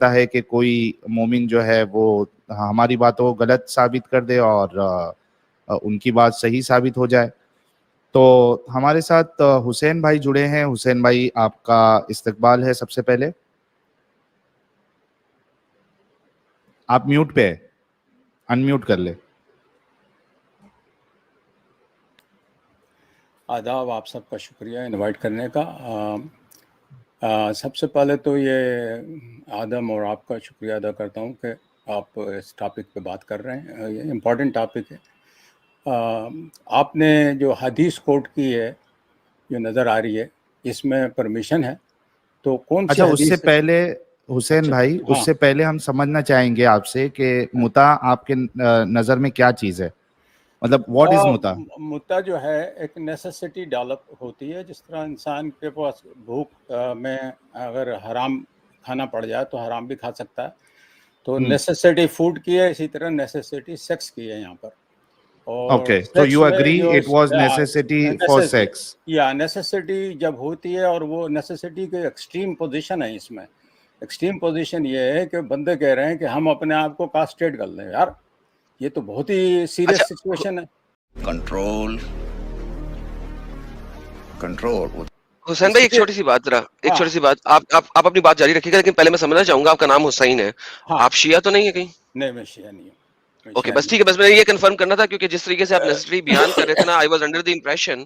سکتا ہے کہ کوئی مومن جو ہے وہ ہماری باتوں کو غلط ثابت کر دے اور ان کی بات صحیح ثابت ہو جائے. تو ہمارے ساتھ حسین بھائی جڑے ہیں. حسین بھائی آپ کا استقبال ہے. سب سے پہلے آپ میوٹ پہ ان میوٹ کر لیں. آداب, آپ سب کا شکریہ انوائٹ کرنے کا. سب سے پہلے تو یہ آدم اور آپ کا شکریہ ادا کرتا ہوں کہ آپ اس ٹاپک پہ بات کر رہے ہیں. یہ امپورٹنٹ ٹاپک ہے. آپ نے جو حدیث کوٹ کی ہے جو نظر آ رہی ہے, اس میں پرمیشن ہے تو کون سی اچھا, اس سے حدیث؟ پہلے حسین بھائی, اس سے پہلے ہم سمجھنا چاہیں گے آپ سے کہ متع آپ کے نظر میں کیا چیز ہے, مطلب واٹ از متع؟ متع جو ہے ایک نیسیسٹی ڈیولپ ہوتی ہے. جس طرح انسان کے پاس بھوک میں اگر حرام کھانا پڑ جائے تو حرام بھی کھا سکتا ہے. تو نیسیسٹی فوڈ کی ہے, اسی طرح نیسیسٹی سیکس کی ہے یہاں پر. اور Okay, so you agree it was necessity for sex. یا نیسیسٹی جب ہوتی ہے, اور وہ نیسیسٹی کے ایکسٹریم پوزیشن ہے. اس میں ایکسٹریم پوزیشن یہ ہے کہ بندے کہہ رہے ہیں کہ ہم اپنے آپ کو کاسٹریٹ کر لیں. یار یہ تو بہت ہی سیریس سچویشن ہے. کنٹرول حسین بھائی ایک چھوٹی سی بات, ایک چھوٹی سی بات, آپ اپنی بات جاری رکھیے گا, لیکن پہلے میں سمجھنا چاہوں گا آپ کا نام حسین ہے, آپ شیعہ تو نہیں ہے کہیں؟ نہیں, میں شیعہ نہیں ہوں. اوکے, بس ٹھیک ہے, بس میں یہ کنفرم کرنا تھا کیونکہ جس طریقے سے آپ نیسیسری بیان کر رہے تھے نا, I was under the impression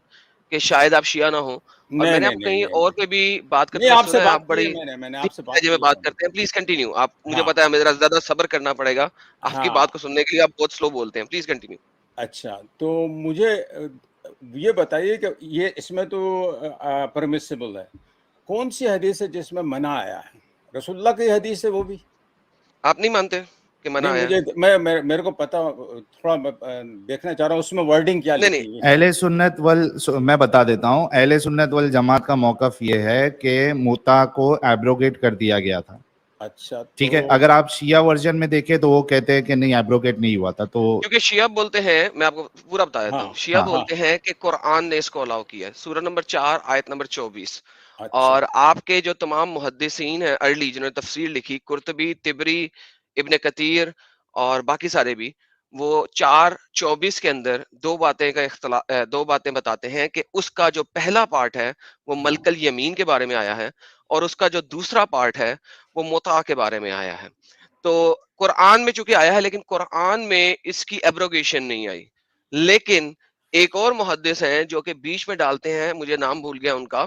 کہ شاید آپ شیعہ نہ ہوں. اور میں نے آپ کہیں اور پہ بھی بات کرتے ہوئے سنا ہے آپ بڑی میں بات کرتے ہیں. Please continue. آپ, مجھے پتا ہے میرا زیادہ صبر کرنا پڑے گا آپ کی بات کو سننے کے لیے, آپ بہت سلو بولتے ہیں. Please continue. اچھا, تو مجھے یہ بتائیے کہ یہ اس میں تو پرمیسیبل ہے. کون سی حدیث ہے جس میں منع آیا ہے؟ رسول اللہ کی حدیث ہے وہ بھی آپ نہیں مانتے کہ منع آیا؟ میرے کو پتا, تھوڑا دیکھنا چاہ رہا ہوں اس میں ورڈنگ کیا لکھی ہے. اہل سنت میں بتا دیتا ہوں, اہل سنت والجماعت کا موقف یہ ہے کہ متع کو ایبروگیٹ کر دیا گیا تھا. اچھا, ٹھیک ہے, اگر آپ شیعہ ورژن میں دیکھیں تو وہ کہتے ہیں کہ نہیں, ایبروگیٹ نہیں ہوا تھا. تو کیونکہ شیعہ بولتے ہیں, میں آپ کو پورا بتا دیتا ہوں, شیعہ بولتے ہیں کہ قرآن نے اس کو الاؤ کیا ہے, سورہ نمبر 4 آیت نمبر 24. اور آپ کے جو تمام محدثین ہیں ارلی جنہوں نے تفسیر لکھی, قرطبی, طبری, ابن کثیر اور باقی سارے بھی, وہ 4:24 کے اندر دو باتیں بتاتے ہیں کہ اس کا جو پہلا پارٹ ہے وہ ملک الیمین کے بارے میں آیا ہے, اور اس کا جو دوسرا پارٹ ہے وہ متع کے بارے میں آیا ہے. تو قرآن میں چونکہ آیا ہے, لیکن قرآن میں اس کی ایبروگیشن نہیں آئی. لیکن ایک اور محدث ہیں جو کہ بیچ میں ڈالتے ہیں, مجھے نام بھول گیا ان کا,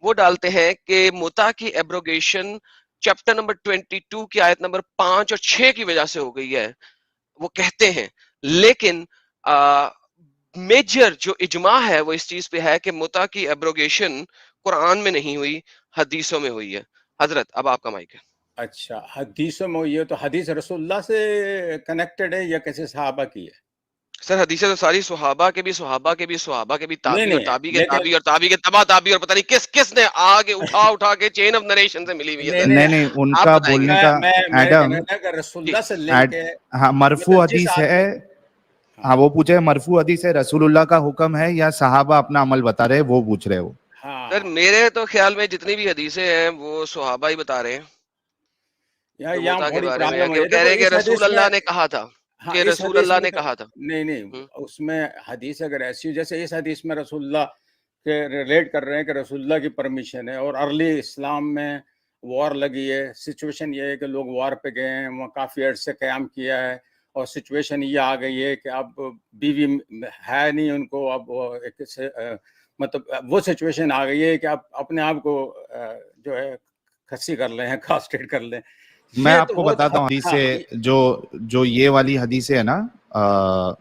وہ ڈالتے ہیں کہ متع کی ایبروگیشن چیپٹر نمبر 22 کی آیت نمبر 5 اور 6 کی وجہ سے ہو گئی ہے, وہ کہتے ہیں. لیکن میجر جو اجماع ہے وہ اس چیز پہ ہے کہ متع کی ایبروگیشن قرآن میں نہیں ہوئی, حدیثوں میں ہوئی ہے. حضرت اب آپ کا مائک ہے. اچھا, حدیثوں میں یہ تو حدیث رسول اللہ سے کنیکٹڈ ہے یا کیسے صحابہ کی ہے؟ سر حدیثیں تو ساری صحابہ کے بھی تابعی اور تابعی کے تابعی اور تابعی کے تبع تابعی اور پتہ نہیں کس نے آگے اٹھا کے چین آف نریشن سے ملی ہوئی ہے. نہیں, ان کا بولنے کا ایڈم رسول اللہ سے لے کے مرفوع حدیث ہے. ہاں, وہ پوچھے مرفوع حدیث ہے, رسول اللہ کا حکم ہے یا صحابہ اپنا عمل بتا رہے, وہ پوچھ رہے ہو. سر میرے تو خیال میں جتنی بھی حدیثیں ہیں وہ صحابہ ہی بتا رہے ہیں متع کے بارے میں, کہ وہ کہہ رہے ہیں کہ رسول اللہ نے کہا تھا, کہ رسول اللہ نے کہا تھا. نہیں, اس میں حدیث اگر ایسی جیسے اس حدیث میں رسول اللہ کے ریلیٹ کر رہے ہیں کہ رسول اللہ کی پرمیشن ہے, اور ارلی اسلام میں وار لگی ہے, سچویشن یہ ہے کہ لوگ وار پہ گئے ہیں, وہاں کافی عرصے قیام کیا ہے, اور سچویشن یہ آ گئی ہے کہ اب بیوی ہے نہیں ان کو, اب مطلب وہ سچویشن آ گئی ہے کہ آپ اپنے آپ کو جو ہے کھسی کر لیں, کاسٹریٹ کر لیں. میں آپ کو بتاتا ہوں حدیث جو یہ والی حدیث ہے نا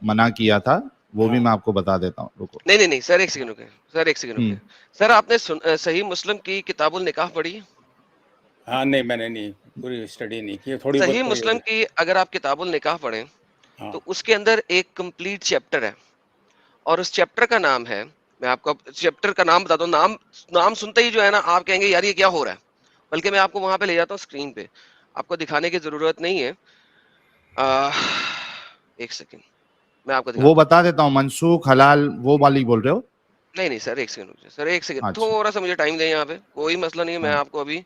منع کیا تھا, وہ بھی میں آپ کو بتا دیتا ہوں. رکو, نہیں سر ایک سیکنڈ رکے. سر آپ نے صحیح مسلم کی کتاب النکاح پڑھی ہے؟ ہاں, نہیں میں نے نہیں پوری اسٹڈی نہیں کی, تھوڑی بہت. صحیح مسلم کی اگر آپ کتاب النکاح پڑھیں تو اس کے اندر ایک کمپلیٹ چیپٹر ہے, اور اس چیپٹر کا نام ہے, میں آپ کو چیپٹر کا نام بتاتا ہوں, نام سنتے ہی جو ہے نا آپ کہیں گے یار یہ کیا ہو رہا ہے, بلکہ میں آپ کو وہاں پہ لے جاتا ہوں اسکرین پہ, آپ کو دکھانے کی ضرورت نہیں ہے. ایک سیکنڈ میں آپ کو وہ بتا دیتا ہوں. منسوخ حلال وہ والی بول رہے ہو؟ نہیں سر ایک سیکنڈ تھوڑا سا مجھے ٹائم دیں یہاں پہ, کوئی مسئلہ نہیں ہے. میں آپ کو ابھی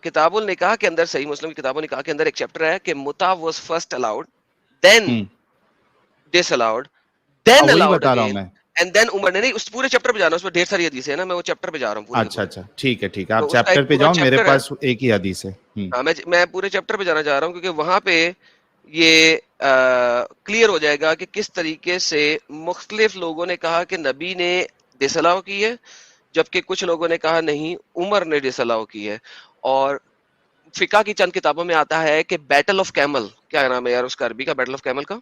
کتاب النکاح کے اندر, صحیح مسلم کی کتاب النکاح کے اندر ایک چیپٹر ہے کہ متا was first allowed, then disallowed الاؤڈ, دین وہی الاؤڈ بتا رہا ہوں اگین, میں. اینڈ دین عمر نے. نہیں, اس پورے چیپٹر پہ جانا, اس میں ڈھیر ساری حدیثیں ہیں نا, میں وہ چیپٹر پہ جا رہا ہوں پورے. اچھا اچھا ٹھیک ہے ٹھیک ہے, آپ چیپٹر پہ جاؤ, میرے پاس ایک ہی حدیث ہے. ہاں, میں پورے چیپٹر پہ جانا چاہ رہا ہوں کیونکہ وہاں پہ یہ کلیئر ہو جائے گا کہ کس طریقے سے مختلف لوگوں نے کہا کہ نبی نے ڈسالاؤ کی ہے, جبکہ کچھ لوگوں نے کہا نہیں عمر نے ڈسالاؤ کی ہے. اور فقہ کی چند کتابوں میں آتا ہے کہ بیٹل آف کیمل, کیا نام ہے یار اس کا عربی کا, بیٹل آف کیمل کا,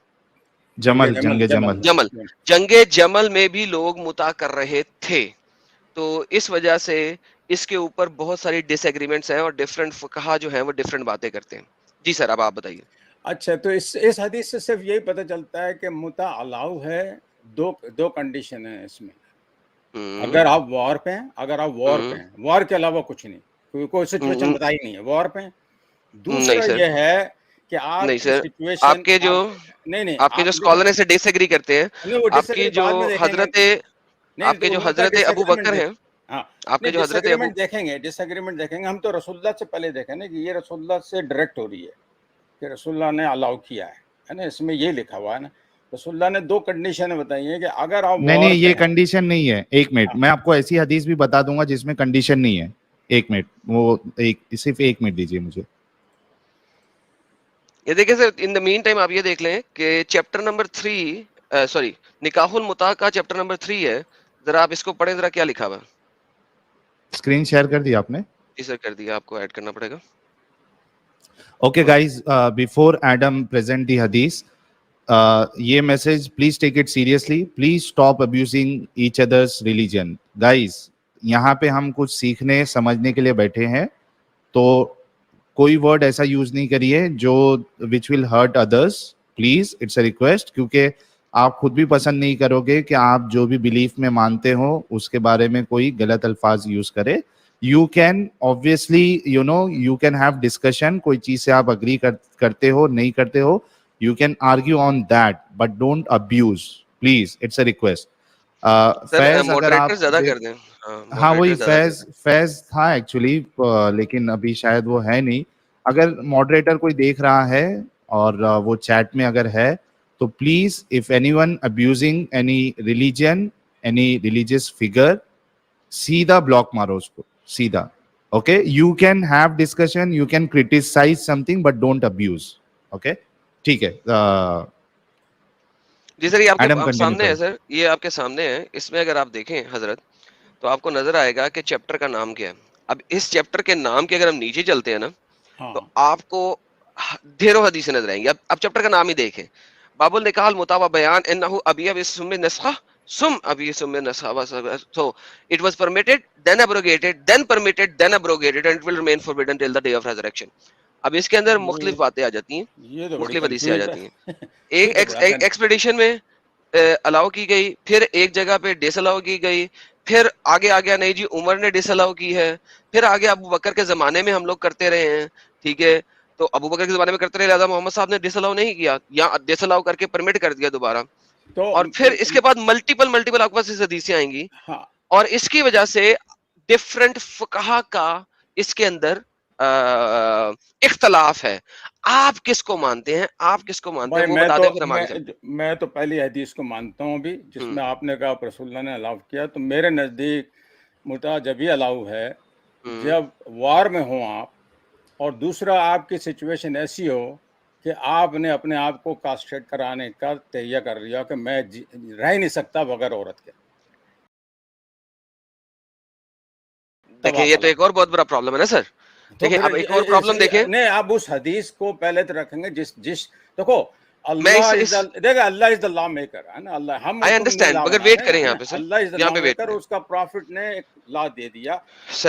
جمل, جنگ جمل. جنگ جمل میں بھی لوگ متا کر رہے تھے. تو اس وجہ سے اس کے اوپر بہت ساری ڈس ایگریمنٹس ہیں اور ڈفرینٹ فقہا جو ہیں وہ ڈفرینٹ باتیں کرتے ہیں. جی سر, اب آپ بتائیے. اچھا, تو اس حدیث سے صرف یہی پتہ چلتا ہے کہ متا الاؤ ہے, دو کنڈیشن ہیں اس میں. اگر آپ وار پہ ہیں, وار کے علاوہ کچھ نہیں, کوئی سچویشن بتائی نہیں ہے, وار پہ ہیں. دوسرا یہ ہے کہ آپ کی سچویشن, آپ کے جو اسکالر اسے ڈس ایگری کرتے ہیں, آپ کی جو حضرت ابو بکر ہیں, آپ کے جو حضرت ابو ڈس ایگریمنٹ دیکھیں گے. ہم تو رسول اللہ سے پہلے دیکھیں نا کہ یہ رسول اللہ سے ڈائریکٹ ہو رہی ہے کہ رسول اللہ نے الاؤ کیا ہے نا, اس میں یہ لکھا ہوا ہے نا. رسول اللہ نے دو کنڈیشنیں بتائی ہیں کہ اگر آپ, نہیں یہ کنڈیشن نہیں ہے. ایک منٹ, میں آپ کو ایسی حدیث بھی بتا دوں گا جس میں کنڈیشن نہیں ہے. ایک منٹ, وہ صرف ایک منٹ دیجیے مجھے. یہ دیکھیں سر, ان دا مین ٹائم آپ یہ دیکھ لیں کہ چیپٹر نمبر 3, سوری نکاح المتا کا چیپٹر نمبر 3 ہے, ذرا آپ اس کو پڑھیں, ذرا کیا لکھا ہوا ہے. اسکرین شیئر کر دیا آپ نے؟ جی سر کر دیا, آپ کو ایڈ کرنا پڑے گا. Okay guys, before Adam present the hadith, یہ message please take it seriously. Please stop abusing each other's religion. Guys, یہاں پہ ہم کچھ سیکھنے سمجھنے کے لیے بیٹھے ہیں, تو کوئی ورڈ ایسا یوز نہیں کریے جو which will hurt others. Please, it's a request, کیونکہ آپ خود بھی پسند نہیں کرو گے کہ آپ جو بھی بلیف میں مانتے ہو اس کے بارے میں کوئی غلط الفاظ یوز کرے. You can obviously, you can have discussion, کوئی چیز سے آپ agree کرتے ہو نہیں کرتے ہو, you can argue on that, but don't abuse, please, it's a request. فیض اگر آپ زیادہ کر دیں. ہاں وہی فیض تھا ایکچولی, لیکن ابھی شاید وہ ہے نہیں. اگر ماڈریٹر کوئی دیکھ رہا ہے اور وہ چیٹ میں اگر ہے تو please, if anyone abusing any religion, any religious figure, سیدھا بلاک مارو اس کو, سیدھا. Okay, you can have discussion, you can criticize something, but don't abuse. Okay ٹھیک ہے. جی سر, یہ آپ کے سامنے ہے سر, یہ آپ کے سامنے ہے. اس میں اگر آپ دیکھیں حضرت تو آپ کو نظر آئے گا کہ چیپٹر کا نام کیا ہے. اب اس چیپٹر کے نام کے اگر ہم نیچے چلتے ہیں نا تو آپ کو ڈھیروں حدیثیں نظر آئیں گی. اب چیپٹر کا نام ہی دیکھیں, باب النکاح المتع و بیان انہ ابی اب سم نسخہ سم ابی سم نسخہ. So it was permitted, then abrogated, then permitted, then abrogated, and it will remain forbidden till the day of resurrection. اب اس کے اندر مختلف باتیں آ جاتی ہیں, مختلف حدیثیں آ جاتی ہیں. ایک ایکسپیڈیشن میں الاؤ کی گئی, پھر ایک جگہ پہ ڈس الاؤ کی گئی, پھر آگے آ گیا نہیں جی عمر نے ڈس الاؤ کی ہے, پھر آگے ابو بکر کے زمانے میں ہم لوگ کرتے رہے ہیں. ٹھیک ہے, تو ابو بکر کے زمانے میں کرتے رہے, لہٰذا محمد صاحب نے ڈس الاؤ نہیں کیا, یا ڈس الاؤ کر کے پرمٹ کر دیا دوبارہ. اور پھر اس کے بعد ملٹیپل آپ کے پاس حدیثیں آئیں گی, اور اس کی وجہ سے ڈفرنٹ فقہا کا اس کے اندر اختلاف ہے. آپ کس کو مانتے ہیں, آپ کس کو مانتے ہیں, وہ بتا دیں پھر ہم آگے چلتے ہیں. میں تو پہلی حدیث کو مانتا ہوں بھی, جس میں آپ نے کہا رسول اللہ نے الاؤ کیا. تو میرے نزدیک متا جب ہی الاؤ ہے جب وار میں ہوں آپ, اور دوسرا آپ کی سچویشن ایسی ہو کہ آپ نے اپنے آپ کو کاسٹریٹ کرانے کا تہیہ کر لیا کہ میں رہ نہیں سکتا بغیر عورت کے. دیکھیں یہ تو ایک اور بہت بڑا پرابلم ہے نا سر. دیکھیں اب ایک اور پرابلم دیکھیں, نہیں آپ اس حدیث کو پہلے تو رکھیں گے جس دیکھو اللہ از دا لا میکر ہے نا. اللہ ہم I understand, مگر ویٹ کریں یہاں پہ سر, اللہ از دا لا میکر, اس کا پروفٹ نے ایک لا دے دیا.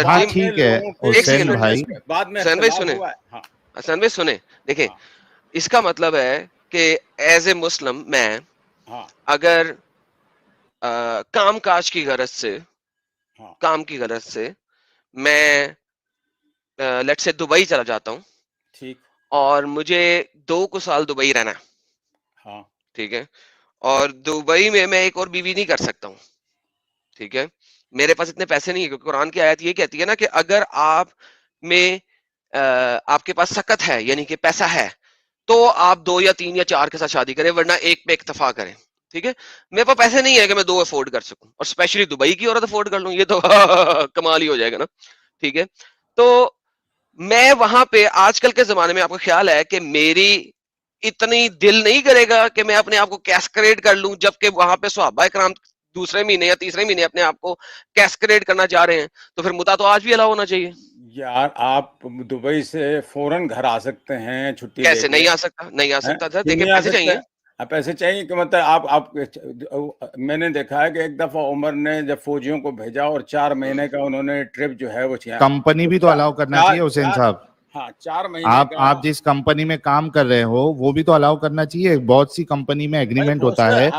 ہاں ٹھیک ہے حسین بھائی, بعد میں حسین بھائی سنیں, حسین بھائی سنیں, دیکھیں اس کا مطلب ہے کہ ایز اے مسلم میں اگر کام کاج کی غرض سے میں لیٹ سے دبئی چلا جاتا ہوں, ٹھیک, اور مجھے 2 سال دبئی رہنا ہے, ٹھیک ہے, اور دبئی میں ایک اور بیوی نہیں کر سکتا ہوں, ٹھیک ہے, میرے پاس اتنے پیسے نہیں ہے, کیونکہ قرآن کی آیت یہ کہتی ہے نا کہ اگر آپ میں آپ کے پاس سکت ہے یعنی کہ پیسہ ہے تو آپ 2 یا 3 یا 4 کے ساتھ شادی کریں, ورنہ ایک پہ اکتفا کریں. ٹھیک ہے, میرے پاس پیسے نہیں ہے کہ میں 2 افورڈ کر سکوں, اور اسپیشلی دبئی کی عورت افورڈ کر لوں, یہ تو کمال ہی ہو جائے گا نا. ٹھیک ہے, تو میں وہاں پہ آج کل کے زمانے میں آپ کو خیال ہے کہ میری اتنی دل نہیں کرے گا کہ میں اپنے آپ کو کیسکریٹ کر لوں, جبکہ وہاں پہ صحابہ کرام دوسرے مہینے یا تیسرے مہینے اپنے آپ کو کیسکریٹ کرنا چاہ رہے ہیں, تو پھر متا تو آج بھی الاؤ ہونا چاہیے. یار آپ دبئی سے فوراً گھر آ سکتے ہیں چھٹی کیسے نہیں آ سکتا, نہیں آ سکتا تھا, دیکھیں پیسے چاہیے. پیسے چاہیے کہ مطلب آپ میں نے دیکھا ہے کہ ایک دفعہ عمر نے جب فوجیوں کو بھیجا اور 4 مہینے کا انہوں نے ٹرپ جو ہے وہ کمپنی بھی تو الاؤ کرنا چاہیے حسین صاحب. ہاں 4 مہینے کا آپ جس کمپنی میں کام کر رہے ہو وہ بھی تو الاؤ کرنا چاہیے. بہت سی کمپنی میں ایگریمنٹ ہوتا ہے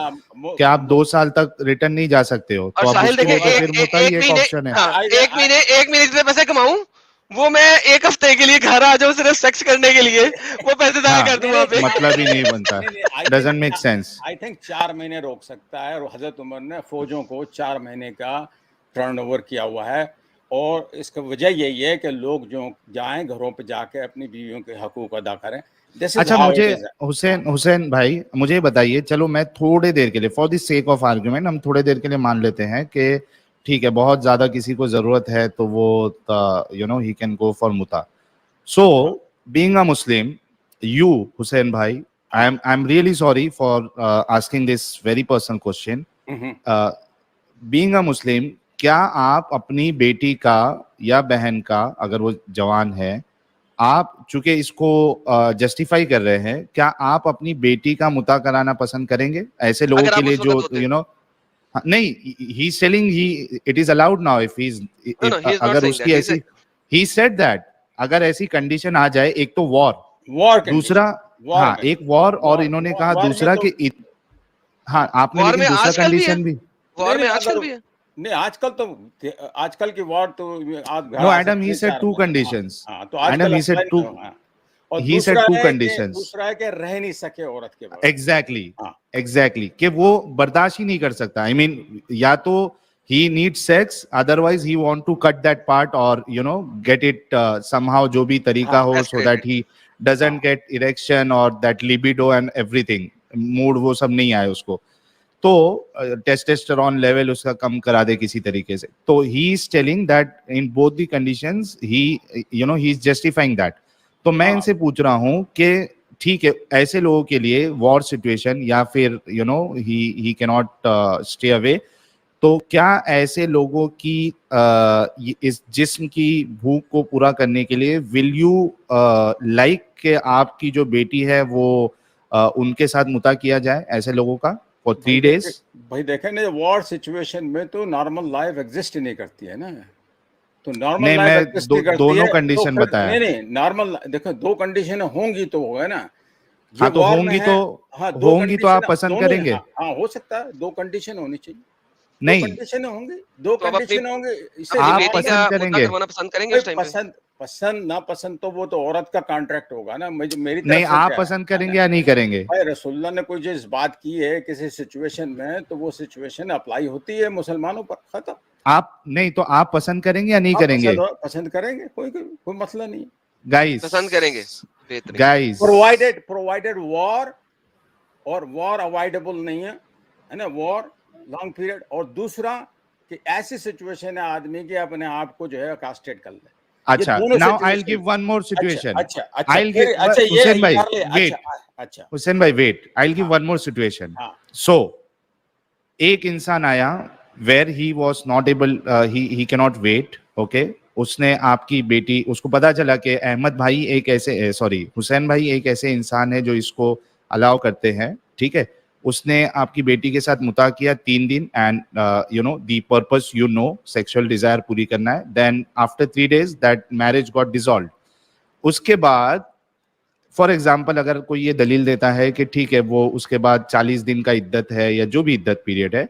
کہ آپ 2 سال تک ریٹرن نہیں جا سکتے ہو, تو اب اس کے لیے تو پھر ہوتا ہی ایک آپشن ہے. ایک مہینے جتنے پیسے کماؤں وہ میں 1 ہفتے کے لیے گھر آ جاؤں صرف سیکس کرنے کے لیے, وہ پیسے ضائع کر دوں وہاں پہ, مطلب ہی نہیں بنتا. Doesn't make sense. I think 4 مہینے روک سکتا ہے, اور حضرت عمر نے فوجوں کو 4 مہینے کا ٹرن اوور کیا ہوا ہے, اور اس کا وجہ یہی ہے کہ لوگ جو جائیں گھروں پہ جا کے اپنی بیویوں کے حقوق ادا کریں. اچھا مجھے حسین بھائی مجھے بتائیے, چلو میں تھوڑے دیر کے لیے for the sake of argument ہم تھوڑے دیر کے لیے مان لیتے ہیں کہ ٹھیک ہے بہت زیادہ کسی کو ضرورت ہے تو وہ ہی کین گو فار متا. So being a Muslim, you حسین بھائی, I'm really sorry for asking this very personal question. Being a Muslim, کیا آپ اپنی بیٹی کا یا بہن کا, اگر وہ جوان ہے, آپ چونکہ اس کو جسٹیفائی کر رہے ہیں, کیا آپ اپنی بیٹی کا متا کرانا پسند کریں گے ایسے لوگوں کے لیے جو نہیں, he is telling it is allowed now if اگر اس کی ایسی he said that اگر ایسی کنڈیشن آ جائے, ایک تو وار, دوسرا ہاں ایک وار, اور انہوں نے کہا دوسرا کہ ہاں آپ نے لیکن دوسرا کنڈیشن بھی وار میں آج کل بھی ہے نہیں, آج کل کی وار تو no Adam he said 2 conditions. Adam he said 2, he said 2 conditions. دوسرا ہے کہ رہ نہیں سکے عورت کے بعد. exactly کہ وہ برداشت ہی نہیں کر سکتا. I mean یا تو he needs sex, otherwise he want to cut that part or get it somehow جو بھی طریقہ ہو, so that he doesn't get erection or that libido and everything, mood وہ سب نہیں آئے اس کو, تو ٹیسٹسٹرون لیول اس کا کم کرا دے کسی طریقے سے. تو he is telling that in both the conditions he is justifying that. تو میں ان سے پوچھ رہا ہوں کہ ٹھیک ہے ایسے لوگوں کے لیے وار سچویشن یا پھر he cannot stay away, تو کیا ایسے لوگوں کی اس جسم کی بھوک کو پورا کرنے کے لیے will you like کہ آپ کی جو بیٹی ہے وہ ان کے ساتھ متا کیا جائے ایسے لوگوں کا for 3 days؟ بھائی دیکھیں نا, وار سچویشن میں تو نارمل لائف ایگزسٹ نہیں کرتی ہے نا, تو نارمل لائف دونوں کنڈیشن بتایا. نہیں نارمل دیکھو 2 کنڈیشن ہوں گی تو ہوگا نا. ہاں تو ہوں گی تو آپ پسند کریں گے. ہاں ہو سکتا ہے 2 کنڈیشن ہونی چاہیے. نہیں 2 کنڈیشن ہوں گی, 2 کنڈیشن ہوں گے. آپ پسند کریں گے پسند نہ پسند تو وہ تو عورت کا کانٹریکٹ ہوگا نا. میری نہیں آپ پسند کریں گے یا نہیں کریں گے؟ رسول اللہ نے کوئی جس بات کی ہے کسی سچویشن میں تو وہ سچویشن اپلائی ہوتی ہے مسلمانوں پر, ختم. آپ نہیں تو آپ پسند کریں گے یا نہیں کریں گے؟ پسند کریں گے, کوئی مسئلہ نہیں. گائز پسند کریں گے گائز پرووائڈیڈ وار, اور وار اوائڈیبل نہیں ہے نا, وار لانگ پیریڈ. اور دوسرا کہ ایسی سچویشن ہے آدمی کے اپنے آپ کو جو ہے کاسٹریٹ کر لے. اچھا now I'll give one more situation. حسین بھائی wait, I'll give one more situation. So ایک انسان آیا where he was not able, he cannot wait, okay, اس نے آپ کی بیٹی, اس کو پتا چلا کہ احمد بھائی ایک ایسے حسین بھائی ایک ایسے انسان ہے جو اس کو الاؤ کرتے ہیں, ٹھیک ہے. اس نے آپ کی بیٹی کے ساتھ متا کیا 3 دن, and the purpose sexual desire پوری کرنا ہے. Then after 3 days that marriage got dissolved. اس کے بعد فار ایگزامپل اگر کوئی یہ دلیل دیتا ہے کہ ٹھیک ہے وہ اس کے بعد 40 دن کا عدت ہے یا جو بھی عدت پیریڈ ہے,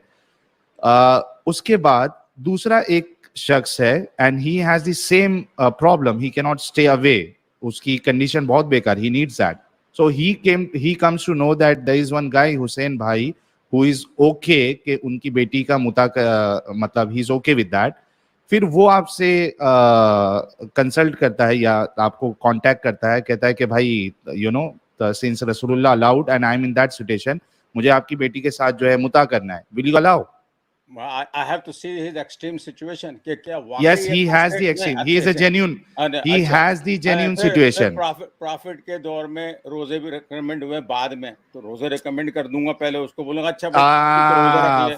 اس کے بعد دوسرا ایک شخص ہے and he has the same problem, he can't stay away, اس کی کنڈیشن بہت بیکار, he needs that. So he comes to know that there is one guy Hussein bhai who is okay کہ ان کی بیٹی کا متا مطلب he is okay with that. پھر وہ آپ سے کنسلٹ کرتا ہے یا آپ کو کانٹیکٹ کرتا ہے, کہتا ہے کہ بھائی یو نو سنس رسول اللہ allowed and I am in that situation, مجھے آپ کی بیٹی کے ساتھ جو ہے متا کرنا ہے, will you allow? I have to see his extreme situation کہ کیا واقعی Yes, he has the extreme. He is a genuine. He has the genuine situation. Profit کے دور میں روزے بھی ریکمینڈ ہوئے, بعد میں تو روزے ریکمینڈ کر دوں گا, پہلے اس کو بولوں گا اچھا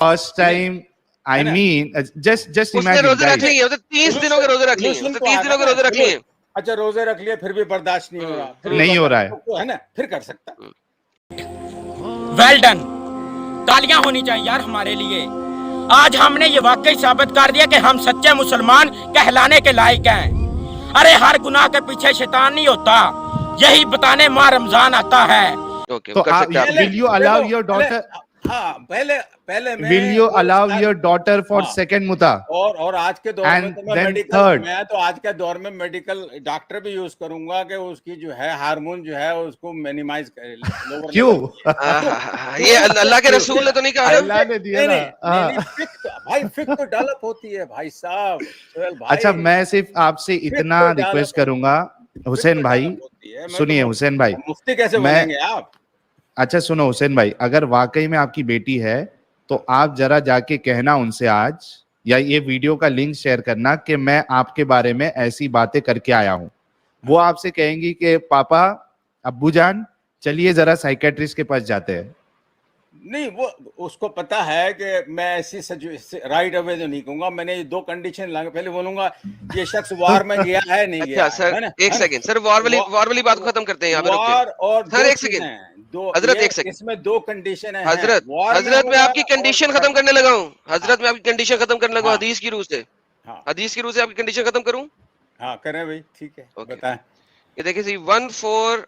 first time I mean just imagine روزے رکھ لیے 30 دنوں کے روزے رکھ لیے, 30 دنوں کے روزے رکھ لیے, اچھا روزے رکھ لیے پھر بھی برداشت نہیں ہو رہا, نہیں ہو رہا ہے نا, پھر کر سکتا. ویل ڈن, تالیاں ہونی چاہیے یار ہمارے لیے. آج ہم نے یہ واقعی ثابت کر دیا کہ ہم سچے مسلمان کہلانے کے لائق ہیں. ارے ہر گناہ کے پیچھے شیطان نہیں ہوتا, یہی بتانے ماہ رمضان آتا ہے. تو will you allow your daughter پہلے will you allow your daughter for second muta? اور آج کے دور میں تو میں میڈیکل, میں تو آج کے دور میں میڈیکل ڈاکٹر بھی یوز کروں گا کہ اس کی جو ہے ہارمون جو ہے اس کو مینیمائز کرے. کیوں؟ یہ اللہ کے رسول نے تو نہیں کہا, اللہ نے دیا نا بھائی, فکر تو ڈیولپ ہوتی ہے بھائی صاحب. اچھا میں صرف آپ سے اتنا ریکویسٹ کروں گا حسین بھائی, سنیے حسین بھائی, مفتی کیسے بنیں گے آپ؟ اچھا سنو حسین بھائی, اگر واقعی میں آپ کی بیٹی ہے تو آپ ذرا جا کے کہنا ان سے آج, یا یہ ویڈیو کا لنک شیئر کرنا کہ میں آپ کے بارے میں ایسی باتیں کر کے آیا ہوں. وہ آپ سے کہیں گی کہ پاپا ابو جان چلیے ذرا سائیکیٹرسٹ کے پاس جاتے ہیں. نہیں, وہ اس کو پتا ہے کہ میں ایسی رائٹ اوے تو نہیں کہوں گا. میں نے 2 کنڈیشن لا کے پہلے بولوں گا یہ شخص وار میں گیا ہے نہیں گیا. اچھا سر ایک سیکنڈ, سر وار والی بات کو ختم کرتے ہیں یہاں پہ. وار اور سر ایک سیکنڈ حضرت, ایک سیکنڈ, اس میں 2 کنڈیشن ہیں. حضرت میں آپ کی کنڈیشن ختم کرنے لگا ہوں, حضرت میں آپ کی کنڈیشن ختم کرنے لگا ہوں حدیث کی روح سے. حدیث کی روح سے آپ کی کنڈیشن ختم کروں؟ ہاں کریں بھائی, ٹھیک ہے بتائیں. یہ دیکھیں سی 1-4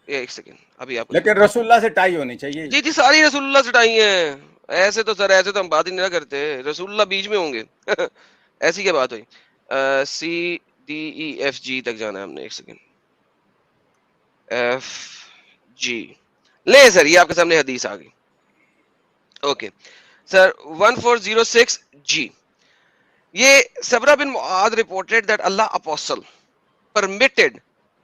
ایک سیکنڈ ابھی آپ, لیکن رسول اللہ سے ٹائی ہونی چاہیے. جی ساری رسول اللہ سے ٹائی ہیں. ایسے تو سر ایسے تو ہم بات ہی نہیں کرتے, رسول اللہ بیچ میں ہوں گے. ایسی کیا بات ہوئی؟ CDEFG تک جانا ہے ہم نے. ایک سیکنڈ, FG لے سر, یہ آپ کے سامنے حدیث آ گئی. Okay sir 1406 G. یہ سبرہ بن معاذ reported that Allah apostle permitted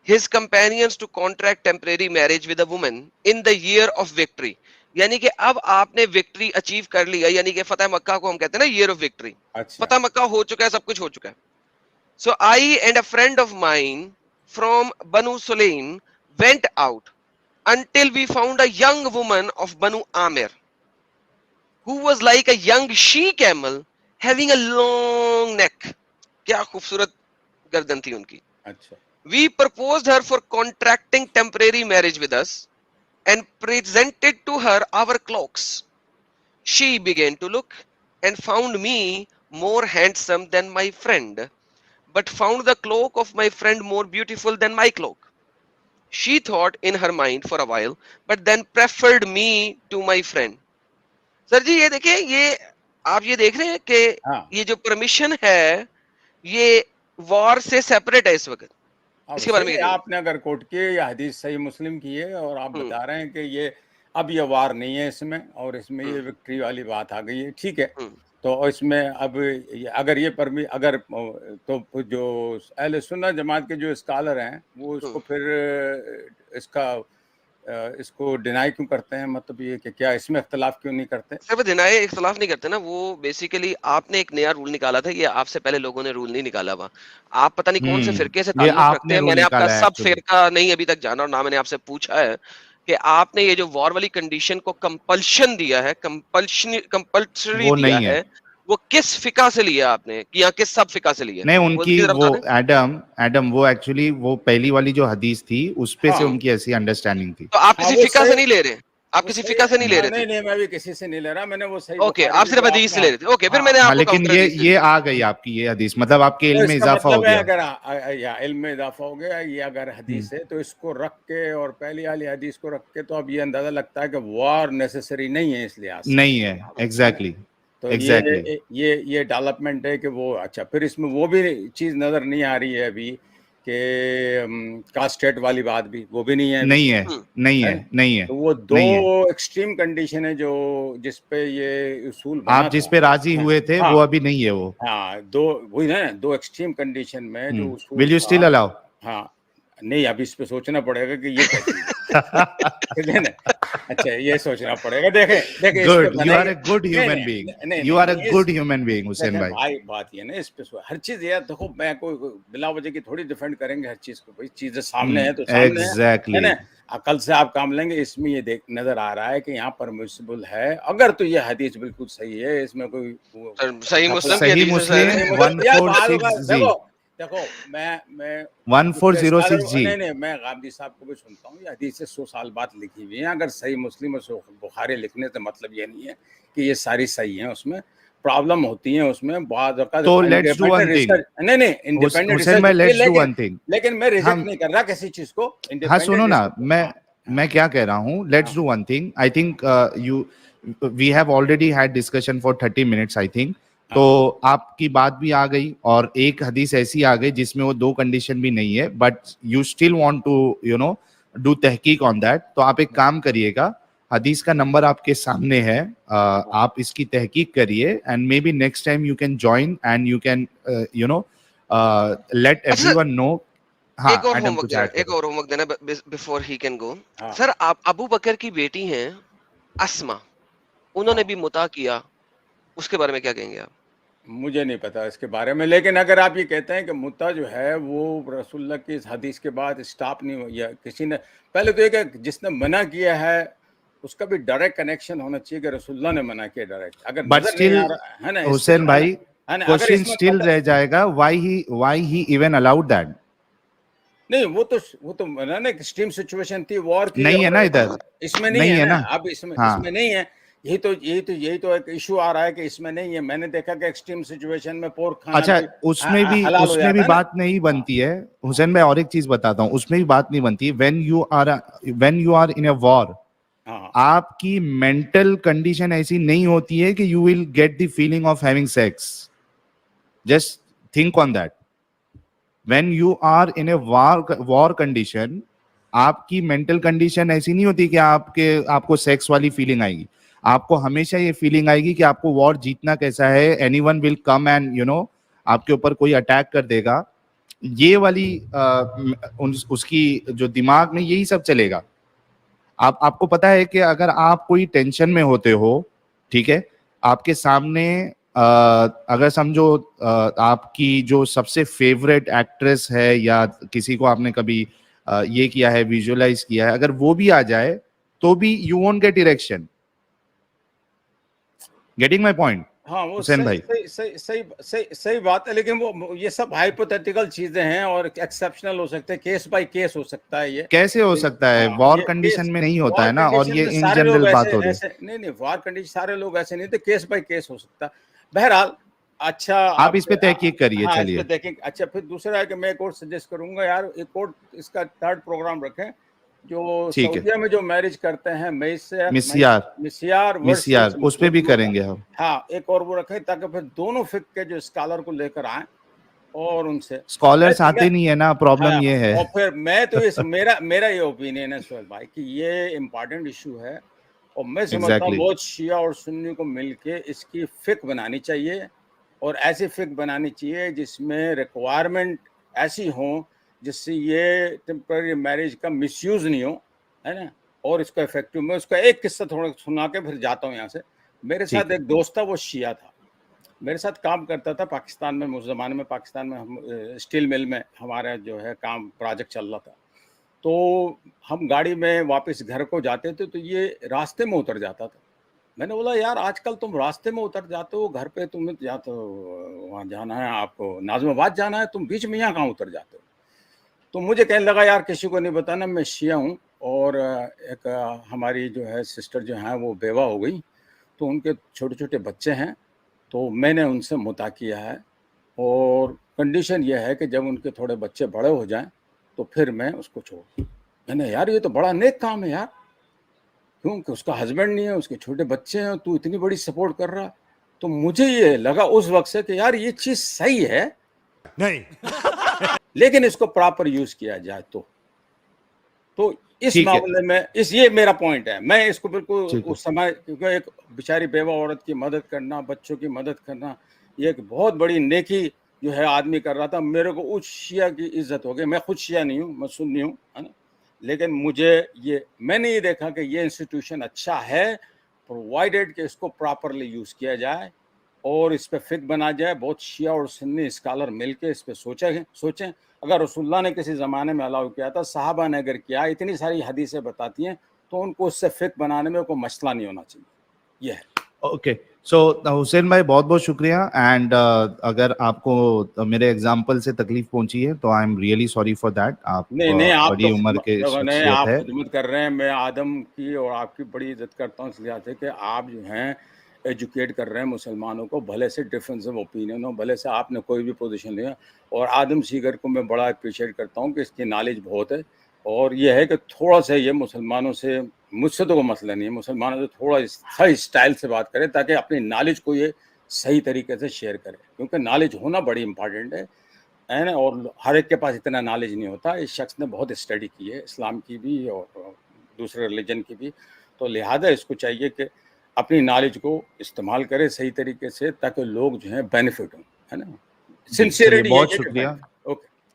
his companions to contract temporary marriage with a woman in the year of victory. یعنی کہ اب آپ نے وکٹری اچیو کر لیا, یعنی کہ فتح مکہ کو ہم کہتے ہیں نا ایئر آف وکٹری. فتح مکہ ہو چکا ہے, سب کچھ ہو چکا ہے. So I and a friend of mine from Banu Sulaim went out until we found a young woman of Banu Amir who was like a young she camel having a long neck. کیا خوبصورت گردن تھی ان کی. We proposed her for contracting temporary marriage with us and presented to her our cloaks. She began to look and found me more handsome than my friend, but found the cloak of my friend more beautiful than my cloak. She thought in her mind for a while, but then preferred me to my friend. سر جی یہ دیکھیں, یہ آپ یہ دیکھ رہے ہیں کہ یہ جو پرمیشن ہے یہ وار سے سیپریٹ ہے اس وقت. اس کے بارے میں آپ نے اگر کوٹ کی یا حدیث صحیح مسلم کی ہے, اور آپ بتا رہے ہیں کہ یہ اب یہ وار نہیں ہے اس میں, اور اس میں یہ وکٹری والی بات آ گئی ہے, ٹھیک ہے. تو اس میں اب اگر یہ اگر تو جو اہل سنت جماعت کے جو اسکالر ہیں وہ اس کو پھر اس کو ڈینائی کیوں کرتے ہیں؟ مطلب یہ کہ کیا اس میں اختلاف کیوں نہیں کرتے؟ صرف ڈینائی اختلاف نہیں کرتے نا, وہ بیسیکلی آپ نے ایک نیا رول نکالا تھا, یہ آپ سے پہلے لوگوں نے رول نہیں نکالا ہوا. آپ پتہ نہیں کون سے فرقے سے تعلق رکھتے ہیں, میں نے آپ کا سب فرقہ نہیں ابھی تک جانا, اور نہ میں نے آپ سے پوچھا ہے کہ آپ نے یہ جو وار والی کنڈیشن کو کمپلشن دیا ہے, کمپلسری دیا ہے, وہ کس فقہ سے لیا آپ نے, یا کس سب فقہ سے لیا؟ نہیں ان کی وہ ایڈم وہ ایکچولی وہ پہلی والی جو حدیث تھی اس پہ سے ان کی ایسی انڈرسٹینڈنگ تھی. تو آپ کسی فقہ سے نہیں لے رہے, آپ کسی فقہ سے نہیں لے رہے تھے؟ نہیں میں بھی کسی سے نہیں لے رہا, میں نے وہ صحیح. اوکے, آپ صرف حدیث سے لے رہے تھے. اوکے, پھر میں نے آپ کو لیکن یہ آ گئی آپ کی یہ حدیث, مطلب آپ کے علم میں اضافہ ہو گیا. اگر یا علم میں اضافہ ہو گیا, یہ اگر حدیث ہے تو اس کو رکھ کے اور پہلی والی حدیث کو رکھ کے تو اب یہ اندازہ لگتا ہے کہ وار نیسیسری نہیں ہے اس لحاظ سے. نہیں ہے, ایگزیکٹلی. تو یہ ڈیولپمنٹ ہے کہ وہ اچھا. پھر اس میں وہ بھی چیز نظر نہیں آ رہی ہے ابھی کہ کاسٹیٹ والی بات بھی وہ بھی نہیں ہے, نہیں ہے. تو وہ دو ایکسٹریم کنڈیشن ہے جو جس پہ یہ اصول بنا آپ جس پہ راضی ہوئے تھے وہ ابھی نہیں ہے. وہ دو وہی نا, دو ایکسٹریم کنڈیشن میں جو اصول will you still allow؟ ہاں نہیں, ابھی اس پہ سوچنا پڑے گا کہ یہ کیا چیز ہے نا. اچھا یہ سوچنا پڑے گا. دیکھیں you are a good human being. You are a good human being حسین بھائی. بھائی بات یہ نا, اس پہ ہر چیز یہ دیکھو, میں کوئی بلا وجہ کی تھوڑی ڈیفینڈ کریں گے ہر چیز کو. بھائی چیزیں سامنے ہے تو سامنے ہے نا, عقل سے آپ کام لیں گے. اس میں یہ نظر آ رہا ہے کہ یہاں پرمیسیبل ہے, اگر تو یہ حدیث بالکل صحیح ہے, اس میں کوئی صحیح مسلم 1406 دیکھو میں 1406 نہیں میں غامدی صاحب کو بھی سنتا ہوں, یہ حدیث 100 سال بعد لکھی ہوئی ہیں. اگر صحیح مسلم اور بخاری لکھنے سے مطلب یہ نہیں ہے کہ یہ ساری صحیح ہیں, اس میں پرابلم ہوتی ہیں, اس میں بعض اوقات. تو لیٹس ڈو ون تھنگ. نہیں انڈیپینڈنٹ ریسرچ, لیکن میں ریجیکٹ نہیں کر رہا کسی چیز کو. ہاں سنو نا, میں کیا کہہ رہا ہوں, let's do one thing. I think we have already had discussion for 30 minutes I think. تو آپ کی بات بھی آ گئی اور ایک حدیث ایسی آ گئی جس میں وہ دو کنڈیشن بھی نہیں ہے, but you still want to do تحقیق آن دیٹ. تو آپ ایک کام کریے گا, حدیث کا نمبر آپ کے سامنے ہے, آپ اس کی تحقیق کریے, and maybe next time you can join and you can let everyone know. ایک اور ہوم ورک دینا before he can go. Sir آپ ابو بکر کی بیٹی ہیں اسما, انہوں نے بھی مطاع کیا, اس کے بارے میں کیا کہیں گے آپ؟ مجھے نہیں پتا اس کے بارے میں, لیکن اگر آپ یہ کہتے ہیں کہ مطاع جو ہے وہ رسول اللہ کی اس حدیث کے بعد اسٹاپ نہیں ہو, یا کسی نے پہلے تو یہ کہ جس نے منع کیا ہے اس کا بھی ڈائریکٹ کنیکشن ہونا چاہیے کہ رسول اللہ نے منع کیا ڈائریکٹ. اگر بٹ اسٹل حسین بھائی کوشچن اسٹل رہ جائے گا, why he even allowed that. نہیں وہ تو نا ایکسٹریم سچویشن تھی, وار کی نہیں ہے نا ادھر, اس میں نہیں ہے نا, اب اس میں نہیں ہے. یہی تو ایک ایشو آ رہا ہے کہ اس میں نہیں ہے. میں نے دیکھا کہ ایکسٹریم سچویشن میں پورک کھانا, اچھا اس میں بھی بات نہیں بنتی ہے حسین بھائی. اور ایک چیز بتاتا ہوں, اس میں بھی بات نہیں بنتی. When you are in a war, آپ کی مینٹل کنڈیشن ایسی نہیں ہوتی ہے کہ you will get the feeling of having sex. Just think on that. When you are in a war condition, آپ کی مینٹل کنڈیشن ایسی نہیں ہوتی کہ آپ کو سیکس والی فیلنگ آئے گی. آپ کو ہمیشہ یہ فیلنگ آئے گی کہ آپ کو وار جیتنا کیسا ہے. Any one will come and آپ کے اوپر کوئی اٹیک کر دے گا. یہ والی اس کی جو دماغ میں یہی سب چلے گا. آپ کو پتا ہے کہ اگر آپ کوئی ٹینشن میں ہوتے ہو, ٹھیک ہے, آپ کے سامنے اگر سمجھو آپ کی جو سب سے فیوریٹ ایکٹریس ہے, یا کسی کو آپ نے کبھی یہ کیا ہے, ویژولائز کیا ہے, اگر وہ بھی آ جائے تو بھی you won't get erection. Getting my point Hussain بھائی؟ صحیح بات ہے, لیکن وہ یہ سب ہائپوتھیٹیکل چیزیں ہیں اور ایکسیپشنل ہو سکتے ہیں, کیس بائی کیس ہو سکتا ہے. یہ کیسے ہو سکتا ہے؟ وار کنڈیشن میں نہیں ہوتا ہے نا, اور یہ ان جنرل بات ہو رہی ہے. نہیں وار کنڈیشن سارے لوگ ایسے نہیں تھے, کیس بائی کیس ہو سکتا. بہرحال اچھا آپ اس پہ تحقیق کریے. چلیے اچھا, پھر دوسرا ہے کہ میں ایک اور سجیسٹ کروں گا یار, ایک اور اس کا 3rd پروگرام رکھیں جو سعودیہ میں جو میرج کرتے ہیں مسیار, اس پہ بھی کریں گے ہم. ہاں ایک اور وہ رکھیں تاکہ پھر دونوں فقہ کے جو اسکالر کو لے کر آئیں اور ان سے. اسکالرس آتے نہیں ہے نا, پرابلم یہ ہے. اور پھر میں تو میرا یہ اوپینین ہے سہیل بھائی کہ یہ امپورٹنٹ ایشو ہے, اور میں سمجھتا ہوں بہت شیعہ اور سنی کو مل کے اس کی فقہ بنانی چاہیے, اور ایسی فقہ بنانی چاہیے جس میں ریکوائرمنٹ ایسی ہوں جس سے یہ ٹیمپرری میرج کا مس یوز نہیں ہو, ہے نا, اور اس کا افیکٹو. میں اس کا ایک قصہ تھوڑا سنا کے پھر جاتا ہوں یہاں سے. میرے ساتھ ایک دوست تھا, وہ شیعہ تھا, میرے ساتھ کام کرتا تھا پاکستان میں. اس زمانے میں پاکستان میں ہم اسٹیل مل میں ہمارا جو ہے کام پروجیکٹ چل رہا تھا. تو ہم گاڑی میں واپس گھر کو جاتے تھے تو یہ راستے میں اتر جاتا تھا. میں نے بولا یار آج کل تم راستے میں اتر جاتے ہو, گھر پہ تمہیں یا تو وہاں جانا ہے, آپ کو ناظم آباد جانا ہے, تم بیچ میں یہاں کہاں اتر جاتے ہو. تو مجھے کہنے لگا یار کسی کو نہیں بتانا, میں شیعہ ہوں, اور ایک ہماری جو ہے سسٹر جو ہیں وہ بیوہ ہو گئی, تو ان کے چھوٹے چھوٹے بچے ہیں, تو میں نے ان سے مطاع کیا ہے, اور کنڈیشن یہ ہے کہ جب ان کے تھوڑے بچے بڑے ہو جائیں تو پھر میں اس کو چھوڑ. میں نے یار یہ تو بڑا نیک کام ہے یار, کیونکہ اس کا ہسبینڈ نہیں ہے, اس کے چھوٹے بچے ہیں, تو اتنی بڑی سپورٹ کر رہا. تو مجھے یہ لگا اس وقت سے کہ یار یہ چیز صحیح ہے. نہیں لیکن اس کو پراپر یوز کیا جائے تو اس معاملے میں یہ میرا پوائنٹ ہے. میں اس کو بالکل اس سمے, کیونکہ ایک بیچاری بیوہ عورت کی مدد کرنا, بچوں کی مدد کرنا, یہ ایک بہت بڑی نیکی جو ہے آدمی کر رہا تھا. میرے کو اس شیعہ کی عزت ہو گئی. میں خود شیعہ نہیں ہوں, میں سنی ہوں, ہے نا, لیکن مجھے میں نے یہ دیکھا کہ یہ انسٹیٹیوشن اچھا ہے, پرووائڈیڈ کہ اس کو پراپرلی یوز کیا جائے اور اس پہ فکر بنا جائے. بہت شیعہ اور سنی اسکالر مل کے اس پہ سوچیں. اگر رسول اللہ نے کسی زمانے میں الاؤ کیا تھا, صحابہ نے اگر کیا, اتنی ساری حدیثیں بتاتی ہیں, تو ان کو اس سے فکر بنانے میں کوئی مسئلہ نہیں ہونا چاہیے. یہ ہے. اوکے, سو حسین بھائی بہت بہت شکریہ. اینڈ اگر آپ کو میرے ایگزامپل سے تکلیف پہنچی ہے تو I am really sorry for that. آپ بڑی عمر کے شخصیت ہے, خدمت کر رہے ہیں. میں آدم کی اور آپ کی بڑی عزت کرتا ہوں اس لحاظ سے کہ آپ جو ہیں ایجوکیٹ کر رہے ہیں مسلمانوں کو, بھلے سے ڈفرینس آف اوپینین ہو, بھلے سے آپ نے کوئی بھی پوزیشن لیا. اور آدم سیگر کو میں بڑا اپریشیٹ کرتا ہوں کہ اس کی نالج بہت ہے. اور یہ ہے کہ تھوڑا سا یہ مسلمانوں سے, مجھ سے تو کوئی مسئلہ نہیں ہے, مسلمانوں سے تھوڑا صحیح اسٹائل سے بات کرے تاکہ اپنی نالج کو یہ صحیح طریقے سے شیئر کرے, کیونکہ نالج ہونا بڑی امپارٹنٹ ہے نا. اور ہر ایک کے پاس اتنا نالج نہیں ہوتا. اس شخص نے بہت اسٹڈی کی ہے, اسلام کی بھی اور دوسرے ریلیجن کی بھی, تو لہٰذا اس کو چاہیے کہ اپنی نالج کو استعمال کرے صحیح طریقے سے تاکہ لوگ جو ہیں بینیفٹ ہوں, ہے نا. سنسیئرٹی. بہت شکریہ,